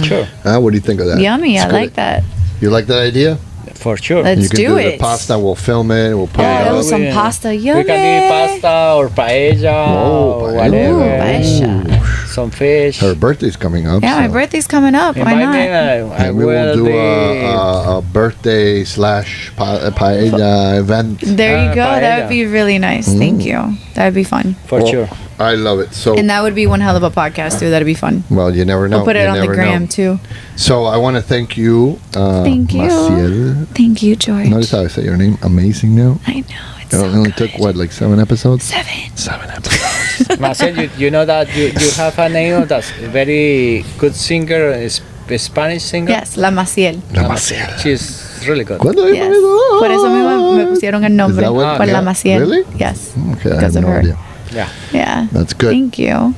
Sure, What do you think of that? Yummy. It's I good. like that. You like that idea? for sure. Let's You can do do it. the pasta. We'll film it. We'll put Oh, it up. some pasta. Yummy. We can eat pasta or paella Oh, or paella. whatever. Ooh, paella. some fish. Her birthday's coming up. Yeah, my so- birthday's coming up. Why Invite not? me, I And we will will do be. a birthday / paella event. There you go. That paella. would be really nice. Thank you. That would be fun. For sure. I love it. So, And that would be one hell of a podcast, too. That'd be fun. well, you never know. We'll put it You on the never gram, know. too. So I want to thank you. Thank you. Maciel. Thank you, George. Notice how I say your name. Amazing now. I know. It's It so only good. took, what, like 7 episodes? 7. 7 episodes. Marcel, you know that you have a name that's a very good singer, a Spanish singer. Yes, La Maciel. La Maciel. She's really good. ¿Cuándo Yes. Por eso me pusieron el nombre. Is that what- Por La yeah. Maciel. Really? Yes. Okay, I Because have of no her. idea. Yeah. Yeah. That's good. Thank you.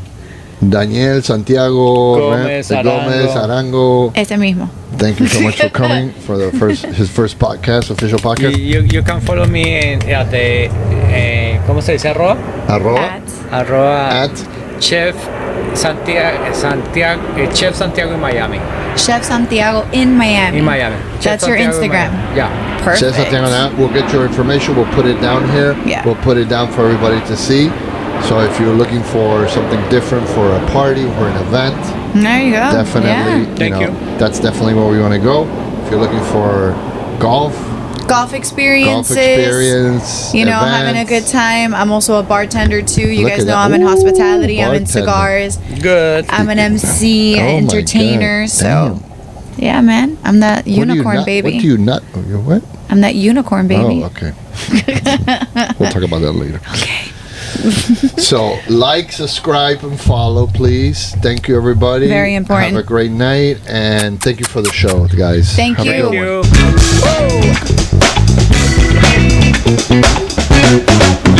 Daniel, Santiago, Gomez, Gomez, Arango. Ese mismo. Thank you so much for coming for his first podcast, official podcast. You can follow me at the ¿cómo se dice? Arroba At Chef Santiago Chef Santiago in Miami. Chef Santiago in Miami. In Miami. Chef That's your Santiago in Instagram. Miami. Yeah. Perfect. Says something on that. We'll get your information. We'll put it down here. Yeah. We'll put it down for everybody to see. So if you're looking for something different for a party or an event, There you go. definitely, Yeah. Thank you. that's definitely where we want to go. If you're looking for golf Golf experiences. experience, You know, having a good events, time. I'm also a bartender too. You Look guys at know that. I'm in Ooh, hospitality. I'm in bartender. cigars. Good. I'm an MC, Oh my an entertainer. God. So, yeah, man, I'm that What do you unicorn not- baby. What do you not? You're what? I'm that unicorn baby. Oh, okay. We'll talk about that later. Okay. So, like, subscribe, and follow, please. Thank you, everybody. Very important. Have a great night, and thank you for the show, guys. Thank Have a you. good one. Thank you.